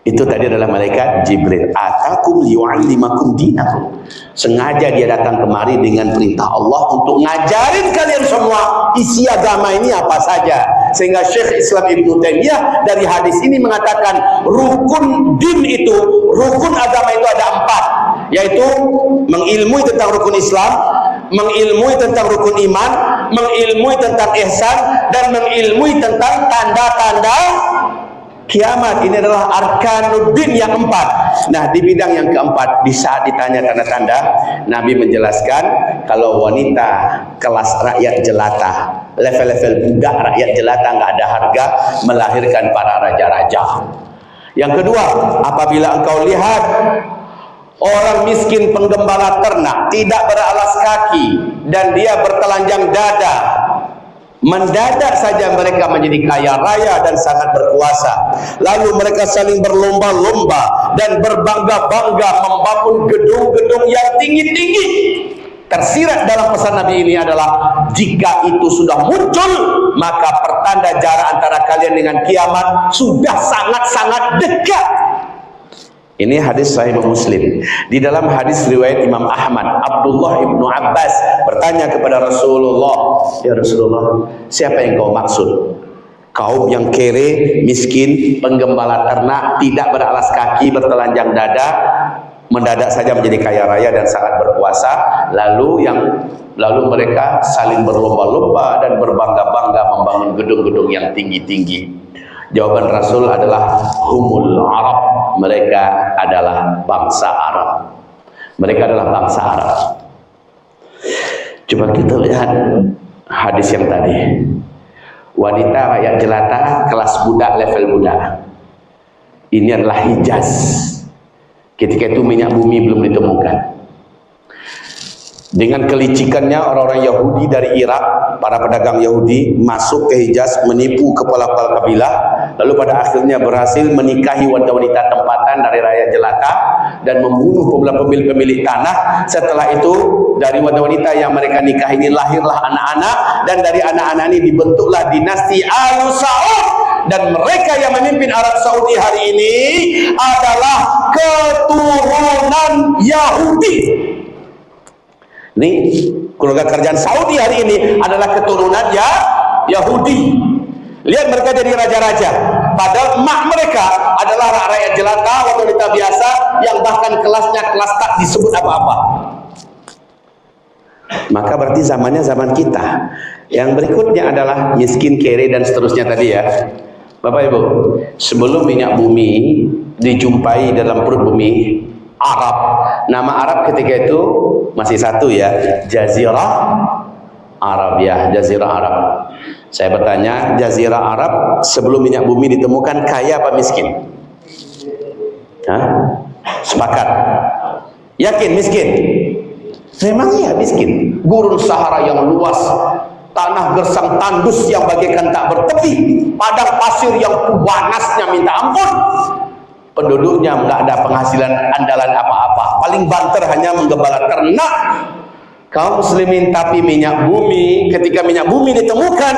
Itu tadi adalah malaikat Jibril. Atakum liyu'allimakum dinakum. Sengaja dia datang kemari dengan perintah Allah untuk ngajarin kalian semua isi agama ini apa saja. Sehingga Syekh Islam Ibnu Taimiyah dari hadis ini mengatakan rukun din itu, rukun agama itu ada 4, yaitu mengilmui tentang rukun Islam, mengilmui tentang rukun iman, mengilmui tentang ihsan, dan mengilmui tentang tanda-tanda kiamat. Ini adalah arkanuddin yang 4. Nah, di bidang yang keempat, di saat ditanya tanda-tanda, Nabi menjelaskan kalau wanita kelas rakyat jelata, level-level budak rakyat jelata, nggak ada harga, melahirkan para raja-raja. Yang kedua, apabila engkau lihat orang miskin penggembala ternak, tidak beralas kaki, dan dia bertelanjang dada, mendadak saja mereka menjadi kaya raya dan sangat berkuasa. Lalu mereka saling berlomba-lomba dan berbangga-bangga membangun gedung-gedung yang tinggi-tinggi. Tersirat dalam pesan Nabi ini adalah, jika itu sudah muncul, maka pertanda jarak antara kalian dengan kiamat sudah sangat-sangat dekat. Ini hadis Sahih Muslim. Di dalam hadis riwayat Imam Ahmad, Abdullah ibnu Abbas bertanya kepada Rasulullah, ya Rasulullah, siapa yang kau maksud? Kaum yang kere, miskin, penggembala ternak, tidak beralas kaki, bertelanjang dada, mendadak saja menjadi kaya raya dan sangat berkuasa. Lalu mereka saling berlomba-lomba dan berbangga-bangga membangun gedung-gedung yang tinggi-tinggi. Jawaban Rasul adalah humul Arab. Mereka adalah bangsa Arab. Mereka adalah bangsa Arab. Coba kita lihat hadis yang tadi. Wanita rakyat jelata, kelas budak, level budak. Ini adalah Hijaz. Ketika itu minyak bumi belum ditemukan. Dengan kelicikannya orang-orang Yahudi dari Irak, para pedagang Yahudi masuk ke Hijaz, menipu kepala-kepala kabilah, lalu pada akhirnya berhasil menikahi wanita-wanita tempatan dari rakyat jelata dan membunuh pemilik tanah. Setelah itu dari wanita-wanita yang mereka nikahi ini lahirlah anak-anak, dan dari anak-anak ini dibentuklah dinasti Al Saud. Dan mereka yang memimpin Arab Saudi hari ini adalah keturunan Yahudi. Ini keluarga kerajaan Saudi hari ini adalah keturunan Yahudi. Lihat mereka jadi raja-raja, padahal emak mereka adalah rakyat jelata, wanita biasa yang bahkan kelasnya kelas tak disebut apa-apa. Maka berarti zamannya zaman kita. Yang berikutnya adalah miskin, kere, dan seterusnya tadi ya. Bapak Ibu, sebelum minyak bumi dijumpai dalam perut bumi Arab, nama Arab ketika itu masih satu ya, Jazirah Arab ya, Jazirah Arab. Saya bertanya, Jazirah Arab sebelum minyak bumi ditemukan kaya apa miskin? Hah? Sepakat? Yakin miskin? Memang iya miskin. Gurun Sahara yang luas, tanah gersang tandus yang bagaikan tak bertepi, padang pasir yang panasnya minta ampun. Penduduknya nggak ada penghasilan andalan apa-apa, paling banter hanya menggembala ternak. Kaum muslimin, tapi minyak bumi, ketika minyak bumi ditemukan,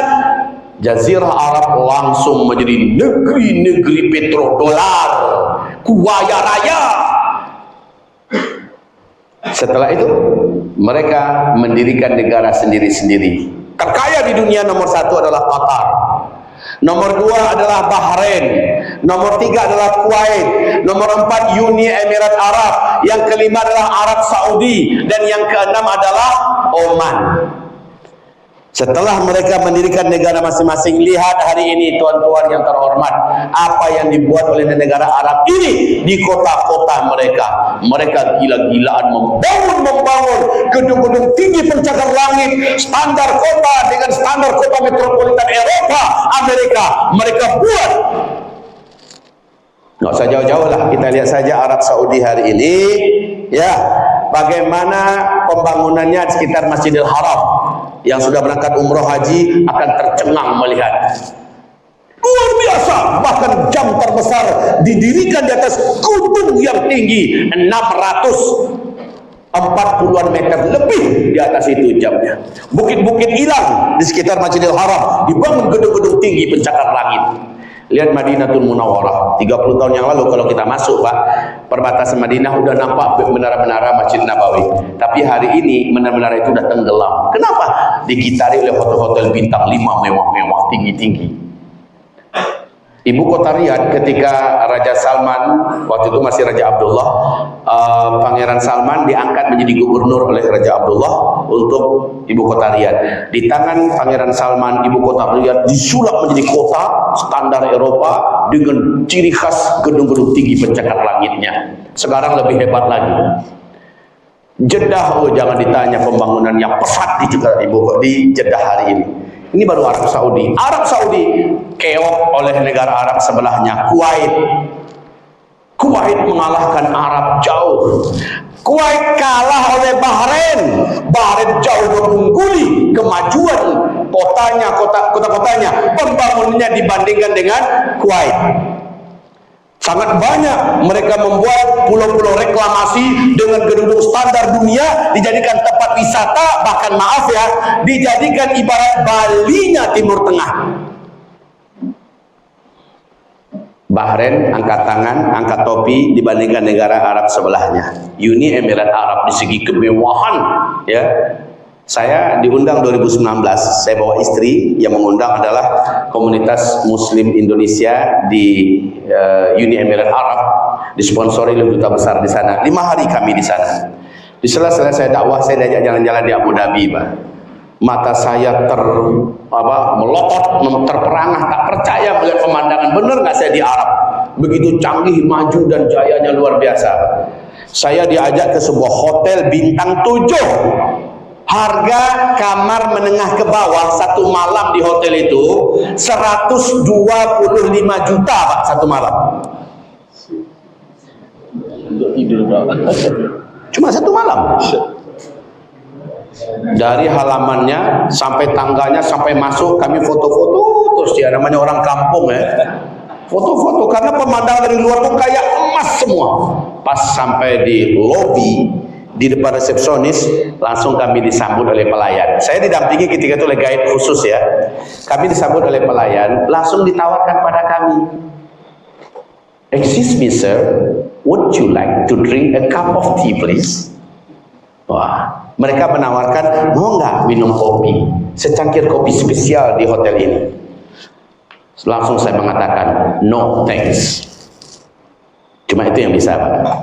Jazirah Arab langsung menjadi negeri-negeri petrodolar, kaya raya. Setelah itu mereka mendirikan negara sendiri-sendiri. Terkaya di dunia nomor 1 adalah Qatar, nomor 2 adalah Bahrain, nomor 3 adalah Kuwait, nomor 4 Uni Emirat Arab, yang kelima adalah Arab Saudi, dan yang keenam adalah Oman. Setelah mereka mendirikan negara masing-masing, lihat hari ini tuan-tuan yang terhormat, apa yang dibuat oleh negara Arab ini di kota-kota mereka. Mereka gila-gilaan membangun gedung-gedung tinggi pencakar langit, standar kota dengan standar kota metropolitan Eropa, Amerika. Mereka buat. Nggak usah jauh-jauh lah, kita lihat saja Arab Saudi hari ini, ya, bagaimana pembangunannya di sekitar Masjidil Haram. Yang sudah berangkat umroh haji akan tercengang melihat. Luar biasa, bahkan jam terbesar didirikan di atas gunung yang tinggi 600 40-an meter lebih di atas itu jamnya. Bukit-bukit hilang di sekitar Masjidil Haram, dibangun gedung-gedung tinggi pencakar langit. Lihat Madinatul Munawwarah 30 tahun yang lalu, kalau kita masuk Pak, perbatasan Madinah udah nampak menara-menara Masjid Nabawi. Tapi hari ini menara-menara itu udah tenggelam. Kenapa? Dikitari oleh hotel-hotel bintang 5 mewah-mewah, tinggi-tinggi. Ibu kota Riyadh ketika Raja Salman, waktu itu masih Raja Abdullah, Pangeran Salman diangkat menjadi gubernur oleh Raja Abdullah untuk ibu kota Riyadh. Di tangan Pangeran Salman, ibu kota Riyadh disulap menjadi kota standar Eropa dengan ciri khas gedung-gedung tinggi pencakar langitnya. Sekarang lebih hebat lagi. Jeddah, oh jangan ditanya pembangunan yang pesat di Jeddah hari ini. Ini baru Arab Saudi. Arab Saudi keok oleh negara Arab sebelahnya, Kuwait. Kuwait mengalahkan Arab jauh. Kuwait kalah oleh Bahrain. Bahrain jauh mengungguli kemajuan kota-kotanya, pembangunannya dibandingkan dengan Kuwait. Sangat banyak mereka membuat pulau-pulau reklamasi dengan gedung standar dunia, dijadikan tempat wisata, bahkan maaf ya, dijadikan ibarat Balinya Timur Tengah. Bahrain angkat tangan, angkat topi dibandingkan negara Arab sebelahnya. Uni Emirat Arab di segi kemewahan, ya. Saya diundang 2019, saya bawa istri, yang mengundang adalah komunitas Muslim Indonesia di Uni Emirat Arab, disponsori oleh duta besar di sana. 5 hari kami di sana. Di sela-sela saya dakwah, saya diajak jalan-jalan di Abu Dhabi, Pak. Mata saya melotot, terperangah, tak percaya melihat pemandangan. Benar nggak saya di Arab? Begitu canggih, maju dan jayanya luar biasa. Saya diajak ke sebuah hotel bintang 7. Harga kamar menengah ke bawah satu malam di hotel itu 125 juta Pak, satu malam. Cuma satu malam. Dari halamannya sampai tangganya sampai masuk kami foto-foto terus, ya namanya orang kampung ya. Foto-foto karena pemandangan dari luar tuh kayak emas semua. Pas sampai di lobi, di depan resepsionis, langsung kami disambut oleh pelayan. Saya didampingi ketika itu oleh guide khusus ya. Kami disambut oleh pelayan, langsung ditawarkan pada kami, "Excuse me sir, would you like to drink a cup of tea please?" Wah, mereka menawarkan, mau nggak minum kopi, secangkir kopi spesial di hotel ini. Langsung saya mengatakan, no thanks. Cuma itu yang bisa Pak.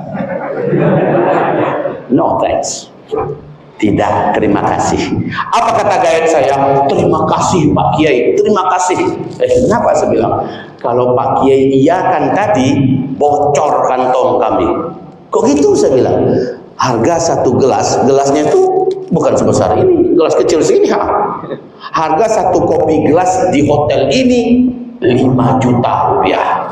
No thanks. Tidak, terima kasih. Apa kata guide saya? Terima kasih Pak Kiai, terima kasih. Kenapa saya bilang? Kalau Pak Kiai iyakan tadi, bocor kantong kami. Kok gitu saya bilang? Harga satu gelas, gelasnya itu bukan sebesar ini, gelas kecil segini. Harga satu kopi gelas di hotel ini 5 juta rupiah.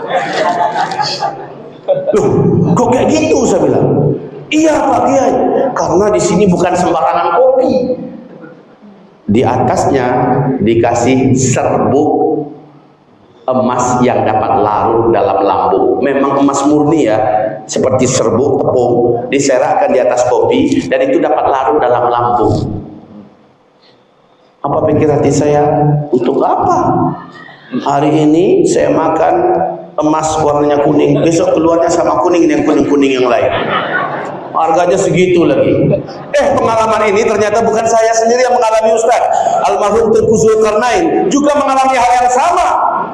Loh, kok kayak gitu saya bilang? Iya Pak Kiai, karena di sini bukan sembarangan kopi. Di atasnya dikasih serbuk emas yang dapat larut dalam lambung. Memang emas murni ya, seperti serbuk tepung diserakkan di atas kopi dan itu dapat larut dalam lambung. Apa pikir hati saya? Untuk apa? Hari ini saya makan emas warnanya kuning, besok keluarnya sama kuning yang kuning-kuning yang lain. Harganya segitu lagi. Pengalaman ini ternyata bukan saya sendiri yang mengalami Ustaz. Almarhum Tengku Zulkarnain juga mengalami hal yang sama.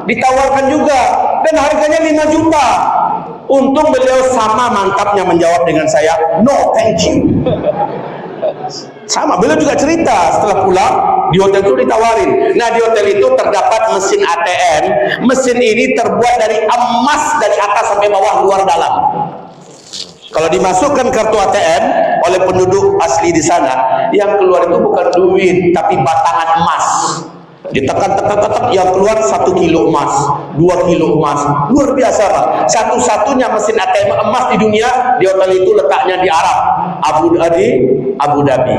Ditawarkan juga dan harganya 5 juta. Untung beliau sama mantapnya menjawab dengan saya, no thank you. Sama, beliau juga cerita setelah pulang di hotel itu ditawarin. Nah di hotel itu terdapat mesin ATM. Mesin ini terbuat dari emas dari atas sampai bawah, luar dalam. Kalau dimasukkan kartu ATM oleh penduduk asli di sana, yang keluar itu bukan duit, tapi batangan emas. Ditekan-tekan, yang keluar 1 kilo emas, 2 kilo emas. Luar biasa Pak. Satu-satunya mesin ATM emas di dunia di hotel itu letaknya di Arab, Abu Dhabi.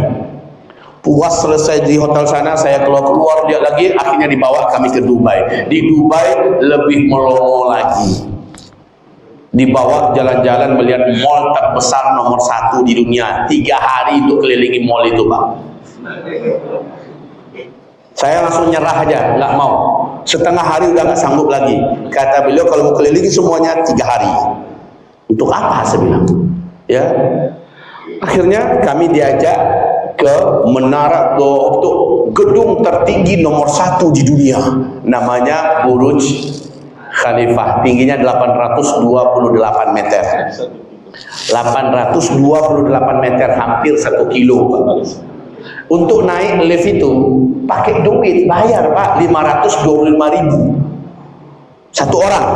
Puas selesai di hotel sana, saya keluar lihat lagi, akhirnya dibawa kami ke Dubai. Di Dubai lebih melongo lagi. dibawa jalan-jalan melihat mall terbesar nomor 1 di dunia. 3 hari untuk kelilingi mall itu, Pak. Saya langsung nyerah aja, nggak mau. Setengah hari udah nggak sanggup lagi. Kata beliau, kalau mau kelilingi semuanya 3 hari. Untuk apa? Saya bilang. Ya. Akhirnya kami diajak ke menara untuk gedung tertinggi nomor 1 di dunia. Namanya Burj Khalifah, tingginya 828 meter. 828 meter, hampir 1 kilo. Untuk naik lift itu pakai duit, bayar Pak, 525.000 satu orang.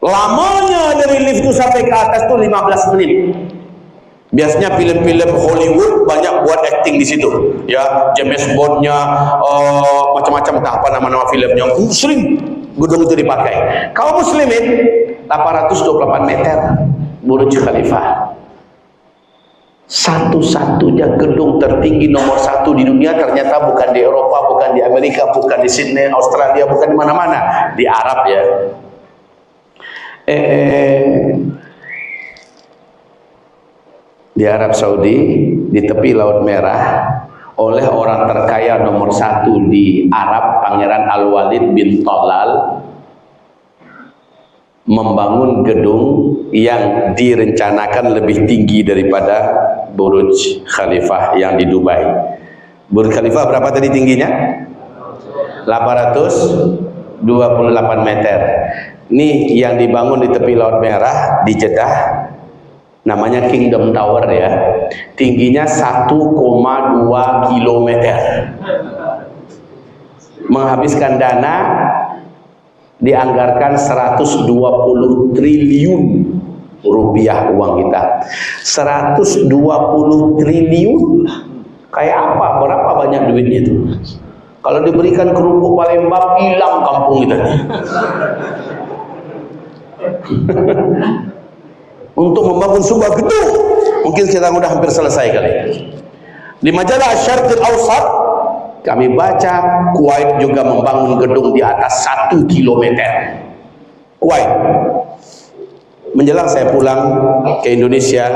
Lamanya dari lift itu sampai ke atas tuh 15 menit. Biasanya film-film Hollywood banyak buat acting di situ, ya, James Bond-nya, macam-macam, entah apa nama-nama filmnya, sering gedung itu dipakai. Kaum muslimin 828 meter Burj Khalifah, satu-satunya gedung tertinggi nomor 1 di dunia. Ternyata bukan di Eropa, bukan di Amerika, bukan di Sydney, Australia, bukan di mana-mana, di Arab ya. Di Arab Saudi, di tepi Laut Merah, oleh orang terkaya nomor 1 di Arab, Pangeran Al-Walid bin Talal, membangun gedung yang direncanakan lebih tinggi daripada Burj Khalifah yang di Dubai. Burj Khalifah berapa tadi tingginya? 828 meter. Nih yang dibangun di tepi Laut Merah di Jeddah, namanya Kingdom Tower ya, tingginya 1,2 kilometer. Menghabiskan dana, dianggarkan 120 triliun rupiah uang kita. 120 triliun, kayak apa? Berapa banyak duitnya itu? Kalau diberikan kerupuk Palembang, hilang kampung kita. Untuk membangun sebuah gedung, mungkin kita udah hampir selesai kali. Di majalah Syarqul Awsat kami baca Kuwait juga membangun gedung di atas 1 kilometer. Kuwait. Menjelang saya pulang ke Indonesia,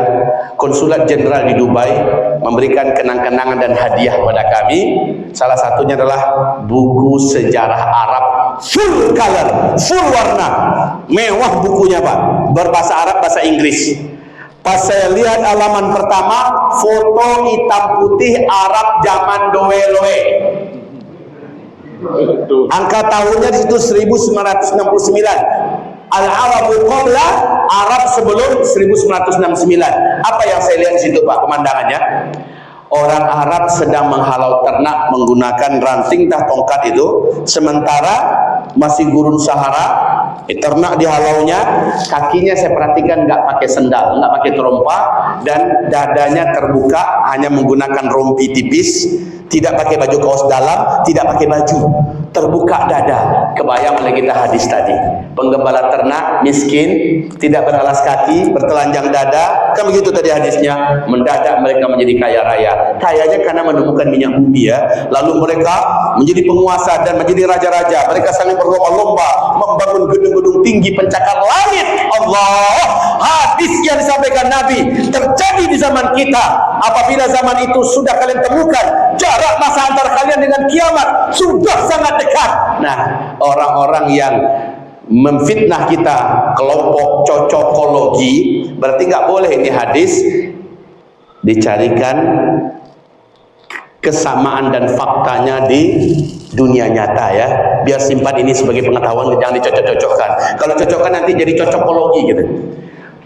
Konsulat Jenderal di Dubai memberikan kenang-kenangan dan hadiah pada kami. Salah satunya adalah buku sejarah Arab full color, full warna, mewah bukunya Pak, berbahasa Arab, bahasa Inggris. Pas saya lihat halaman pertama, foto hitam putih Arab zaman Doeloe. Angka tahunnya di situ 1969. Al-Arabu qabla, Arab sebelum 1969. Apa yang saya lihat di situ Pak pemandangannya? Orang Arab sedang menghalau ternak menggunakan ranting tongkat itu, sementara masih gurun Sahara, ternak dihalaunya, kakinya saya perhatikan nggak pakai sendal, nggak pakai terompa, dan dadanya terbuka, hanya menggunakan rompi tipis, tidak pakai baju kaos dalam, tidak pakai baju, terbuka dada. Kebayang oleh kita hadis tadi, penggembala ternak miskin, tidak beralas kaki, bertelanjang dada, kan begitu tadi hadisnya. Mendadak mereka menjadi kaya raya. Kayanya karena menemukan minyak bumi ya. Lalu mereka menjadi penguasa dan menjadi raja-raja. Mereka saling berlomba-lomba membangun gedung-gedung tinggi pencakar langit. Allah, hadis yang disampaikan Nabi terjadi di zaman kita. Apabila zaman itu sudah kalian temukan, jarak masa antar kalian dengan kiamat sudah sangat dekat. Nah, orang-orang yang memfitnah kita, kelompok cocokologi, berarti nggak boleh ini hadis dicarikan kesamaan dan faktanya di dunia nyata ya. Biar simpan ini sebagai pengetahuan, jangan dicocok-cocokkan. Kalau cocokkan nanti jadi cocokologi gitu.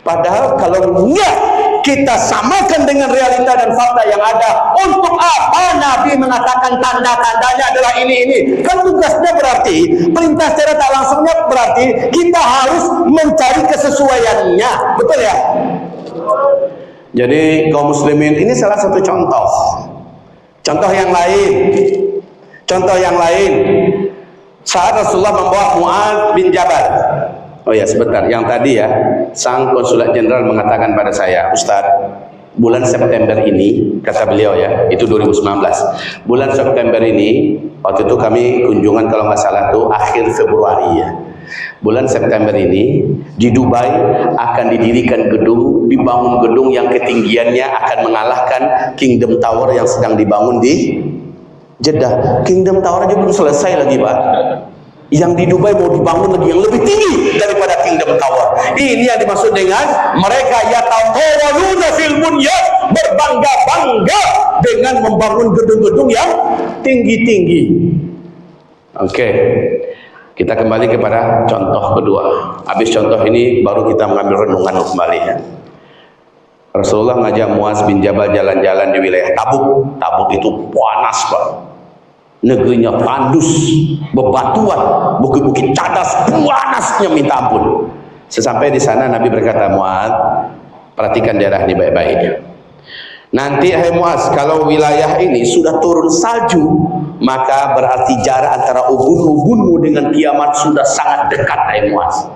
Padahal kalau enggak kita samakan dengan realita dan fakta yang ada, untuk apa Nabi mengatakan tanda-tandanya adalah ini? Kan tugasnya berarti, perintah secara tak langsungnya berarti kita harus mencari kesesuaiannya, betul ya? Jadi kaum muslimin, ini salah satu contoh. Contoh yang lain, saat Rasulullah membawa Mu'adz bin Jabal. Oh ya sebentar, yang tadi ya, sang konsulat jenderal mengatakan pada saya, Ustaz, bulan September ini, kata beliau ya, itu 2019, bulan September ini, waktu itu kami kunjungan kalau nggak salah tuh akhir Februari ya, Bulan September ini di Dubai akan didirikan gedung, dibangun gedung yang ketinggiannya akan mengalahkan Kingdom Tower yang sedang dibangun di Jeddah. Kingdom Tower aja belum selesai lagi, Pak. Yang di Dubai mau dibangun lagi yang lebih tinggi daripada Kingdom Tower. Ini yang dimaksud dengan mereka yatawaluna fil bunyan, berbangga-bangga dengan membangun gedung-gedung yang tinggi-tinggi. Oke. Kita kembali kepada contoh kedua. Habis contoh ini baru kita mengambil renungan kembali ya. Rasulullah ngajak Muaz bin Jabal jalan-jalan di wilayah Tabuk. Tabuk itu panas, Pak. Negerinya tandus, bebatuan, bukit-bukit cadas, panasnya minta ampun. Sesampai di sana Nabi berkata, Muaz, perhatikan daerah ini baik-baik. Nanti hai Muaz, kalau wilayah ini sudah turun salju, maka berarti jarak antara ubun-ubunmu dengan kiamat sudah sangat dekat, hai Muaz.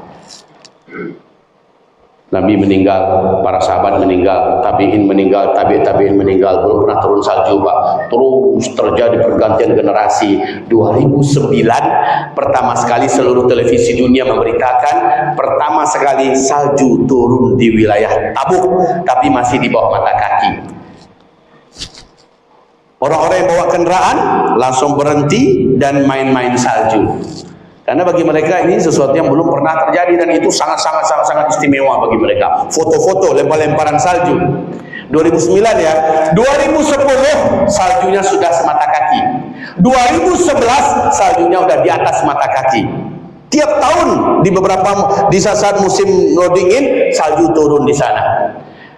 Nabi meninggal, para sahabat meninggal, tabi'in meninggal, tabi'in meninggal, belum pernah turun salju, Pak. Terus terjadi pergantian generasi. 2009 pertama sekali seluruh televisi dunia memberitakan pertama sekali salju turun di wilayah Tabuk, tapi masih di bawah mata kaki. Orang-orang yang bawa kendaraan langsung berhenti dan main-main salju. Karena bagi mereka ini sesuatu yang belum pernah terjadi dan itu sangat istimewa bagi mereka. Foto-foto lempar-lemparan salju. 2009 ya. 2010 saljunya sudah semata kaki. 2011 saljunya udah di atas mata kaki. Tiap tahun di saat musim dingin salju turun di sana.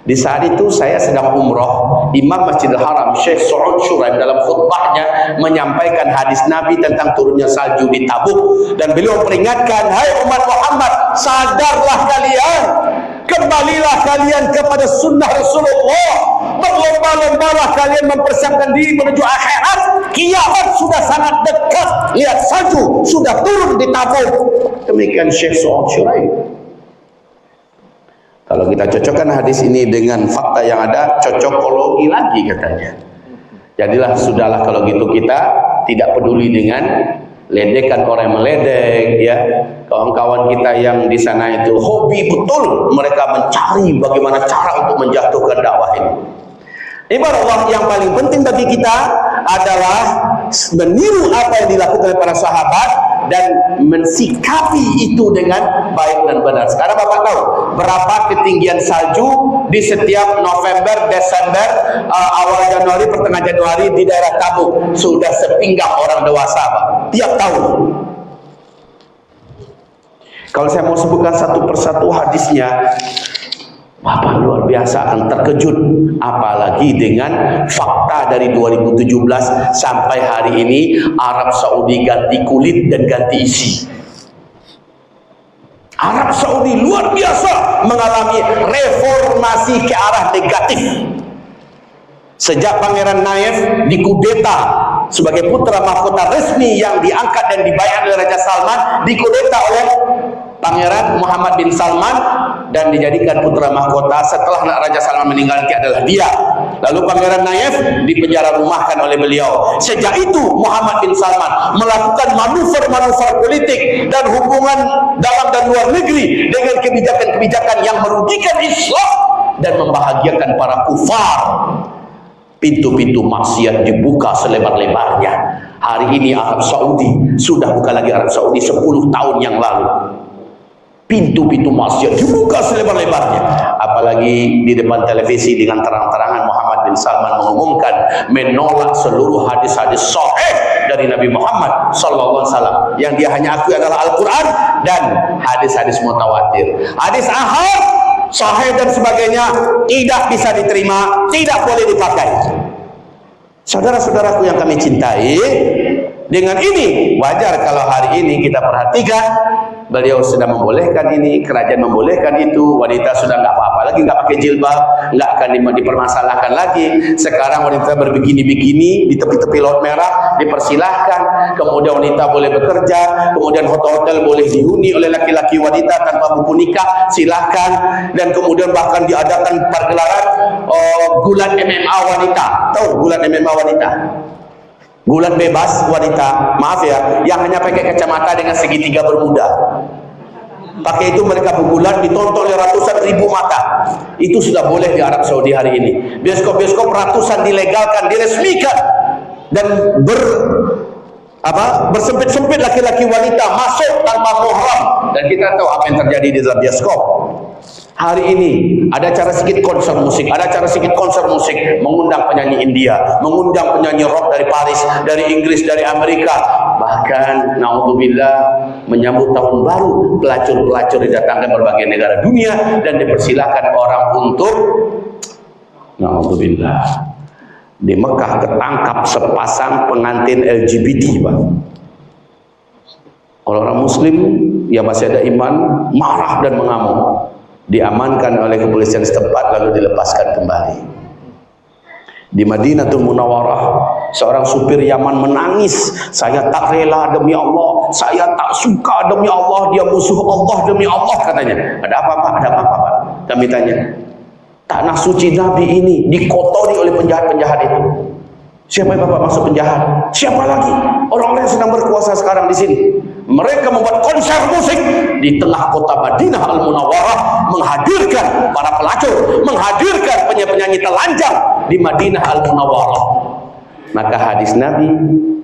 Di saat itu saya sedang umroh. Imam Masjidil Haram Syekh Su'ud Syuraim dalam khutbahnya menyampaikan hadis Nabi tentang turunnya salju di Tabuk, dan beliau peringatkan, hai umat Muhammad, sadarlah kalian, kembalilah kalian kepada sunnah Rasulullah, berlomba-lombalah kalian mempersiapkan diri menuju akhirat, kiamat sudah sangat dekat, lihat salju sudah turun di Tabuk. Demikian Syekh Su'ud Syuraim. Kalau kita cocokkan hadis ini dengan fakta yang ada, cocokologi lagi katanya. Jadilah sudahlah kalau gitu, kita tidak peduli dengan ledekan orang yang meledek ya. Kawan-kawan kita yang di sana itu hobi betul mereka mencari bagaimana cara untuk menjatuhkan dakwah ini. Ibarat Allah, yang paling penting bagi kita adalah meniru apa yang dilakukan oleh para sahabat dan mensikapi itu dengan baik dan benar. Sekarang Bapak tahu berapa ketinggian salju di setiap November, Desember, awal Januari, pertengahan Januari di daerah Tabuk? Sudah sepinggang orang dewasa, Pak, tiap tahun. Kalau saya mau sebutkan satu persatu hadisnya, Bapak luar biasa akan terkejut, apalagi dengan fakta dari 2017 sampai hari ini Arab Saudi ganti kulit dan ganti isi. Arab Saudi luar biasa mengalami reformasi ke arah negatif. Sejak Pangeran Naif dikudeta sebagai putra mahkota resmi yang diangkat dan dibayar oleh Raja Salman, dikudeta oleh Pangeran Muhammad bin Salman dan dijadikan putra mahkota. Setelah Raja Salman meninggal, adalah dia. Lalu Pangeran Naif dipenjara rumahkan oleh beliau. Sejak itu Muhammad bin Salman melakukan manuver-manuver politik dan hubungan dalam dan luar negeri dengan kebijakan-kebijakan yang merugikan Islam dan membahagiakan para kufar. Pintu-pintu maksiat dibuka selebar-lebarnya. Hari ini Arab Saudi sudah bukan lagi Arab Saudi 10 tahun yang lalu. Pintu-pintu maksiat dibuka selebar-lebarnya. Apalagi di depan televisi dengan terang-terangan Muhammad bin Salman mengumumkan menolak seluruh hadis-hadis sahih dari Nabi Muhammad sallallahu alaihi wasallam. Yang dia hanya akui adalah Al-Quran dan hadis-hadis mutawatir. Hadis ahad, sahih dan sebagainya tidak bisa diterima, tidak boleh dipakai. Saudara-saudaraku yang kami cintai, dengan ini wajar kalau hari ini kita perhatikan beliau sudah membolehkan ini, kerajaan membolehkan itu, wanita sudah nggak apa-apa lagi, nggak pakai jilbab, nggak akan dipermasalahkan lagi. Sekarang wanita berbikini-bikini di tepi-tepi laut merah dipersilahkan, kemudian wanita boleh bekerja, kemudian hotel-hotel boleh dihuni oleh laki-laki wanita tanpa buku nikah, silahkan, dan kemudian bahkan diadakan pergelaran gulat MMA wanita. Tahu gulat MMA wanita? Gulat bebas wanita, maaf ya, yang hanya pakai kacamata dengan segitiga bermuda. Pakai itu mereka bergulat, ditonton oleh ratusan ribu mata. Itu sudah boleh di Arab Saudi hari ini. Bioskop-bioskop ratusan dilegalkan, diresmikan, dan bersempit-sempit laki-laki wanita masuk tanpa muhram. Dan kita tahu apa yang terjadi di dalam bioskop. Hari ini ada cara sedikit konser musik, mengundang penyanyi India, mengundang penyanyi rock dari Paris, dari Inggris, dari Amerika, bahkan naudzubillah menyambut tahun baru, pelacur-pelacur didatangkan berbagai negara dunia dan dipersilakan orang untuk naudzubillah. Di Mekah ketangkap sepasang pengantin LGBT, Pak. Orang-orang muslim yang masih ada iman marah dan mengamuk. Diamankan oleh kepolisian setempat lalu dilepaskan kembali. Di Madinatul Munawwarah, seorang supir Yaman menangis, "Saya tak rela demi Allah, saya tak suka demi Allah, dia musuh Allah demi Allah," katanya. "Ada apa, Pak? Ada apa, Pak?" Kami tanya. "Tanah suci Nabi ini dikotori oleh penjahat-penjahat itu." "Siapa yang Bapak maksud penjahat?" "Siapa lagi? Orang-orang yang sedang berkuasa sekarang di sini. Mereka membuat konser musik di tengah kota Madinah Al-Munawwarah, menghadirkan para pelacur, menghadirkan penyanyi-penyanyi telanjang di Madinah Al-Munawwarah." Maka hadis Nabi,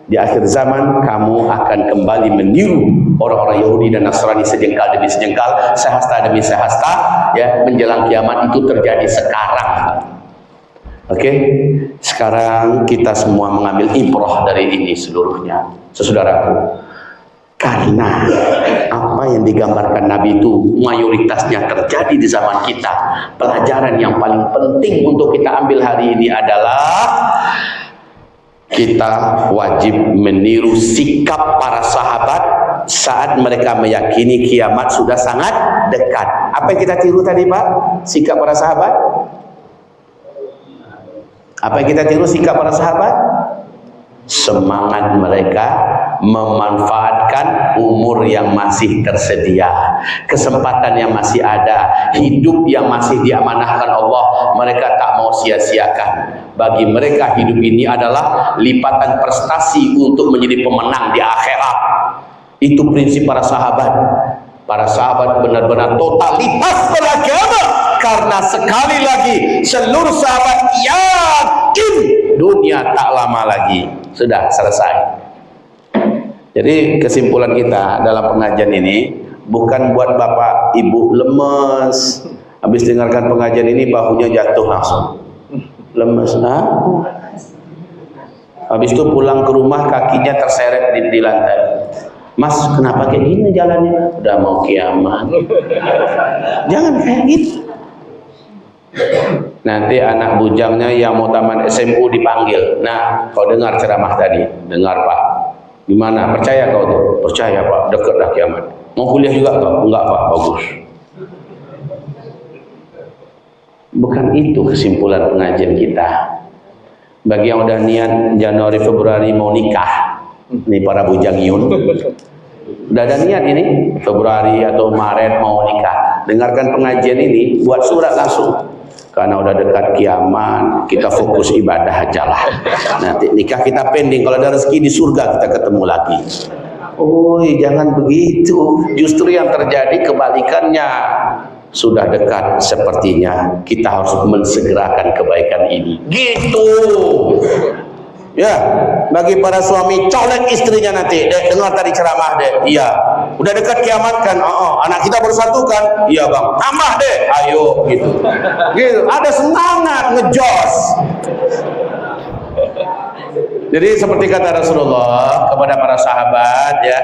di akhir zaman kamu akan kembali meniru orang-orang Yahudi dan Nasrani sejengkal demi sejengkal, sehasta demi sehasta, ya, menjelang kiamat. Itu terjadi sekarang. Oke, sekarang kita semua mengambil ibrah dari ini seluruhnya, saudaraku. Karena apa yang digambarkan Nabi itu mayoritasnya terjadi di zaman kita. Pelajaran yang paling penting untuk kita ambil hari ini adalah kita wajib meniru sikap para sahabat saat mereka meyakini kiamat sudah sangat dekat. Apa yang kita tiru tadi, Pak? Sikap para sahabat? Apa yang kita tiru sikap para sahabat? Semangat mereka memanfaatkan umur yang masih tersedia, kesempatan yang masih ada, hidup yang masih diamanahkan Allah, mereka tak mau sia-siakan. Bagi mereka hidup ini adalah lipatan prestasi untuk menjadi pemenang di akhirat. Itu prinsip para sahabat. Para sahabat benar-benar totalitas beragama, karena sekali lagi seluruh sahabat yakin dunia tak lama lagi sudah selesai. Jadi kesimpulan kita dalam pengajian ini bukan buat bapak ibu lemes, habis dengarkan pengajian ini bahunya jatuh langsung lemes, habis itu pulang ke rumah kakinya terseret di lantai. "Mas, kenapa kayak gini jalannya? Udah mau kiamat." Jangan kayak gitu. Nanti anak bujangnya yang mau tamat SMU dipanggil. "Nah, kau dengar ceramah tadi?" "Dengar, Pak." "Gimana? Percaya kau tuh?" "Percaya, Pak. Dekat dah kiamat." "Mau kuliah juga kau?" "Enggak, Pak." "Bagus." Bukan itu kesimpulan pengajian kita. Bagi yang udah niat Januari Februari mau nikah, ini para bujangiun, udah ada niat ini Februari atau Maret mau nikah, dengarkan pengajian ini, buat surat langsung. Karena udah dekat kiamat, kita fokus ibadah aja lah. Nanti nikah kita pending, kalau ada rezeki di surga kita ketemu lagi. Oi, jangan begitu. Justru yang terjadi kebalikannya. Sudah dekat sepertinya, kita harus mensegerakan kebaikan ini. Gitu. Ya, bagi para suami colek istrinya nanti. "Dek, dengar tadi ceramah, Dek." "Iya." "Udah dekat kiamat kan?" "Oh, anak kita bersatu kan?" "Iya, Bang." "Tambah, Dek." "Ayo." Gitu. Gitu. Ada semangat ngejos. Jadi seperti kata Rasulullah kepada para sahabat, ya,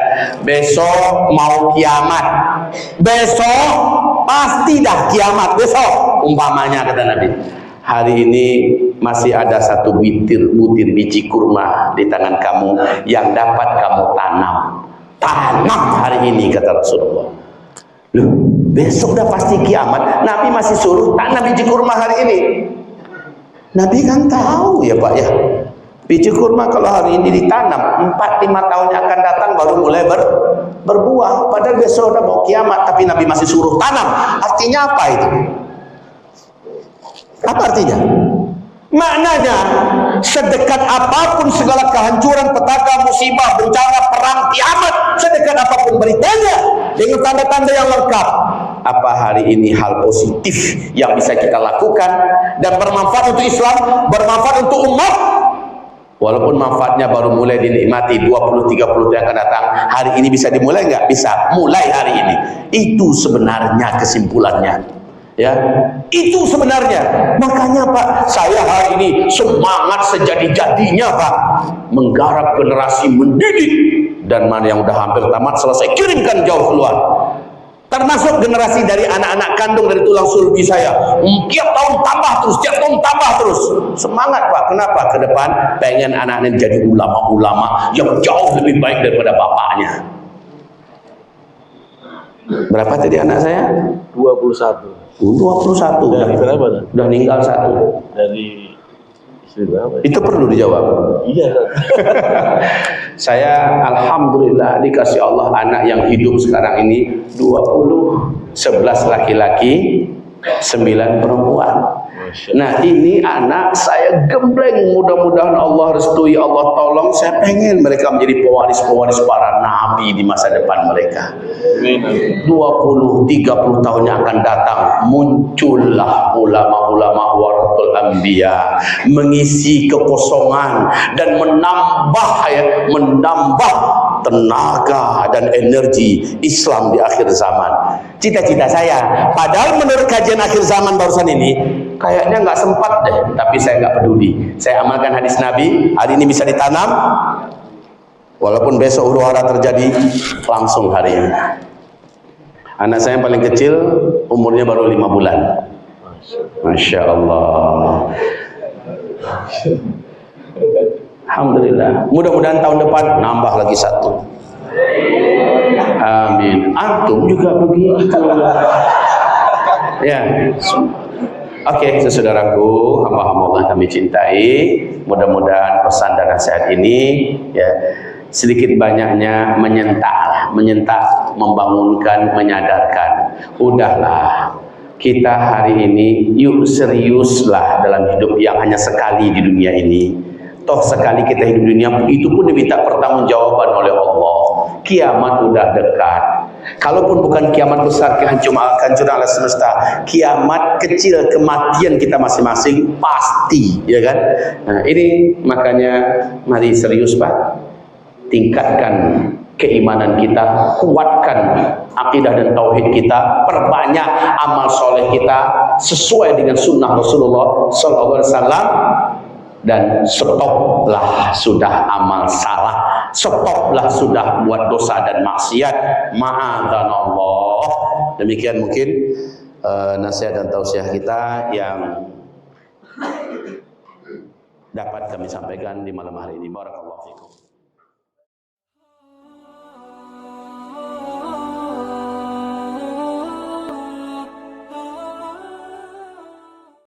besok mau kiamat. Besok pasti dah kiamat besok. Umpamanya kata Nabi. Hari ini masih ada satu butir biji kurma di tangan kamu yang dapat kamu tanam. Tanam hari ini kata Rasulullah. Loh, besok udah pasti kiamat, Nabi masih suruh tanam biji kurma hari ini. Nabi kan tahu ya Pak ya, biji kurma kalau hari ini ditanam 4-5 tahun yang akan datang baru mulai berbuah. Padahal besok udah mau kiamat, tapi Nabi masih suruh tanam. Artinya apa itu? Apa artinya? Maknanya sedekat apapun segala kehancuran, petaka, musibah, bencana, perang, kiamat, sedekat apapun beritanya, dengan tanda-tanda yang lengkap. Apa hari ini hal positif yang bisa kita lakukan dan bermanfaat untuk Islam, bermanfaat untuk umat? Walaupun manfaatnya baru mulai dinikmati 20-30 tahun yang akan datang, hari ini bisa dimulai nggak? Bisa, mulai hari ini. Itu sebenarnya kesimpulannya. Ya, itu sebenarnya. Makanya Pak, saya hari ini semangat sejadi-jadinya Pak, menggarap generasi mendidik, dan mana yang udah hampir tamat selesai kirimkan jauh keluar. Termasuk generasi dari anak-anak kandung dari tulang sulbi saya. Tiap tahun tambah terus, tiap tahun tambah terus. Semangat Pak, kenapa? Ke depan pengen anak-anak jadi ulama-ulama yang jauh lebih baik daripada bapaknya. Berapa tadi anak saya? 21. 21. Dari berapa? Udah meninggal 1. Dari istri berapa? Itu perlu dijawab. Iya. Saya alhamdulillah dikasih Allah anak yang hidup sekarang ini 20, 11 laki-laki, 9 perempuan. Nah ini anak saya gembleng, mudah-mudahan Allah restui, Allah tolong. Saya pengen mereka menjadi pewaris-pewaris para nabi di masa depan mereka. 20-30 tahun yang akan datang, muncullah ulama-ulama warathul anbiya, mengisi kekosongan dan menambah tenaga dan energi Islam di akhir zaman. Cita-cita saya, padahal menurut kajian akhir zaman barusan ini kayaknya nggak sempat deh, tapi saya nggak peduli. Saya amalkan hadis Nabi, hari ini bisa ditanam, walaupun besok huru hara terjadi, langsung hari ini. Anak saya yang paling kecil umurnya baru 5 bulan. Masya Allah. Alhamdulillah. Mudah-mudahan tahun depan nambah lagi 1. Amin. Antum juga begitu. Ya. Oke, saudaraku, hamba-hamba Allah kami cintai. Mudah-mudahan pesan dan nasihat ini ya sedikit banyaknya menyentak, membangunkan, menyadarkan. Udahlah, kita hari ini yuk seriuslah dalam hidup yang hanya sekali di dunia ini. Toh sekali kita hidup di dunia itu pun diminta pertanggungjawaban oleh Allah. Kiamat udah dekat. Kalaupun bukan kiamat besar, kehancuran alam semesta, kiamat kecil, kematian kita masing-masing pasti, ya kan? Nah, ini makanya mari serius Pak, tingkatkan keimanan kita, kuatkan akidah dan tauhid kita, perbanyak amal soleh kita sesuai dengan sunnah Rasulullah SAW, dan stoplah sudah amal salah, stoplah sudah buat dosa dan maksiat. Ma'adzanallah. Demikian mungkin nasihat dan tausiah kita yang dapat kami sampaikan di malam hari ini. Barakallahu fikum.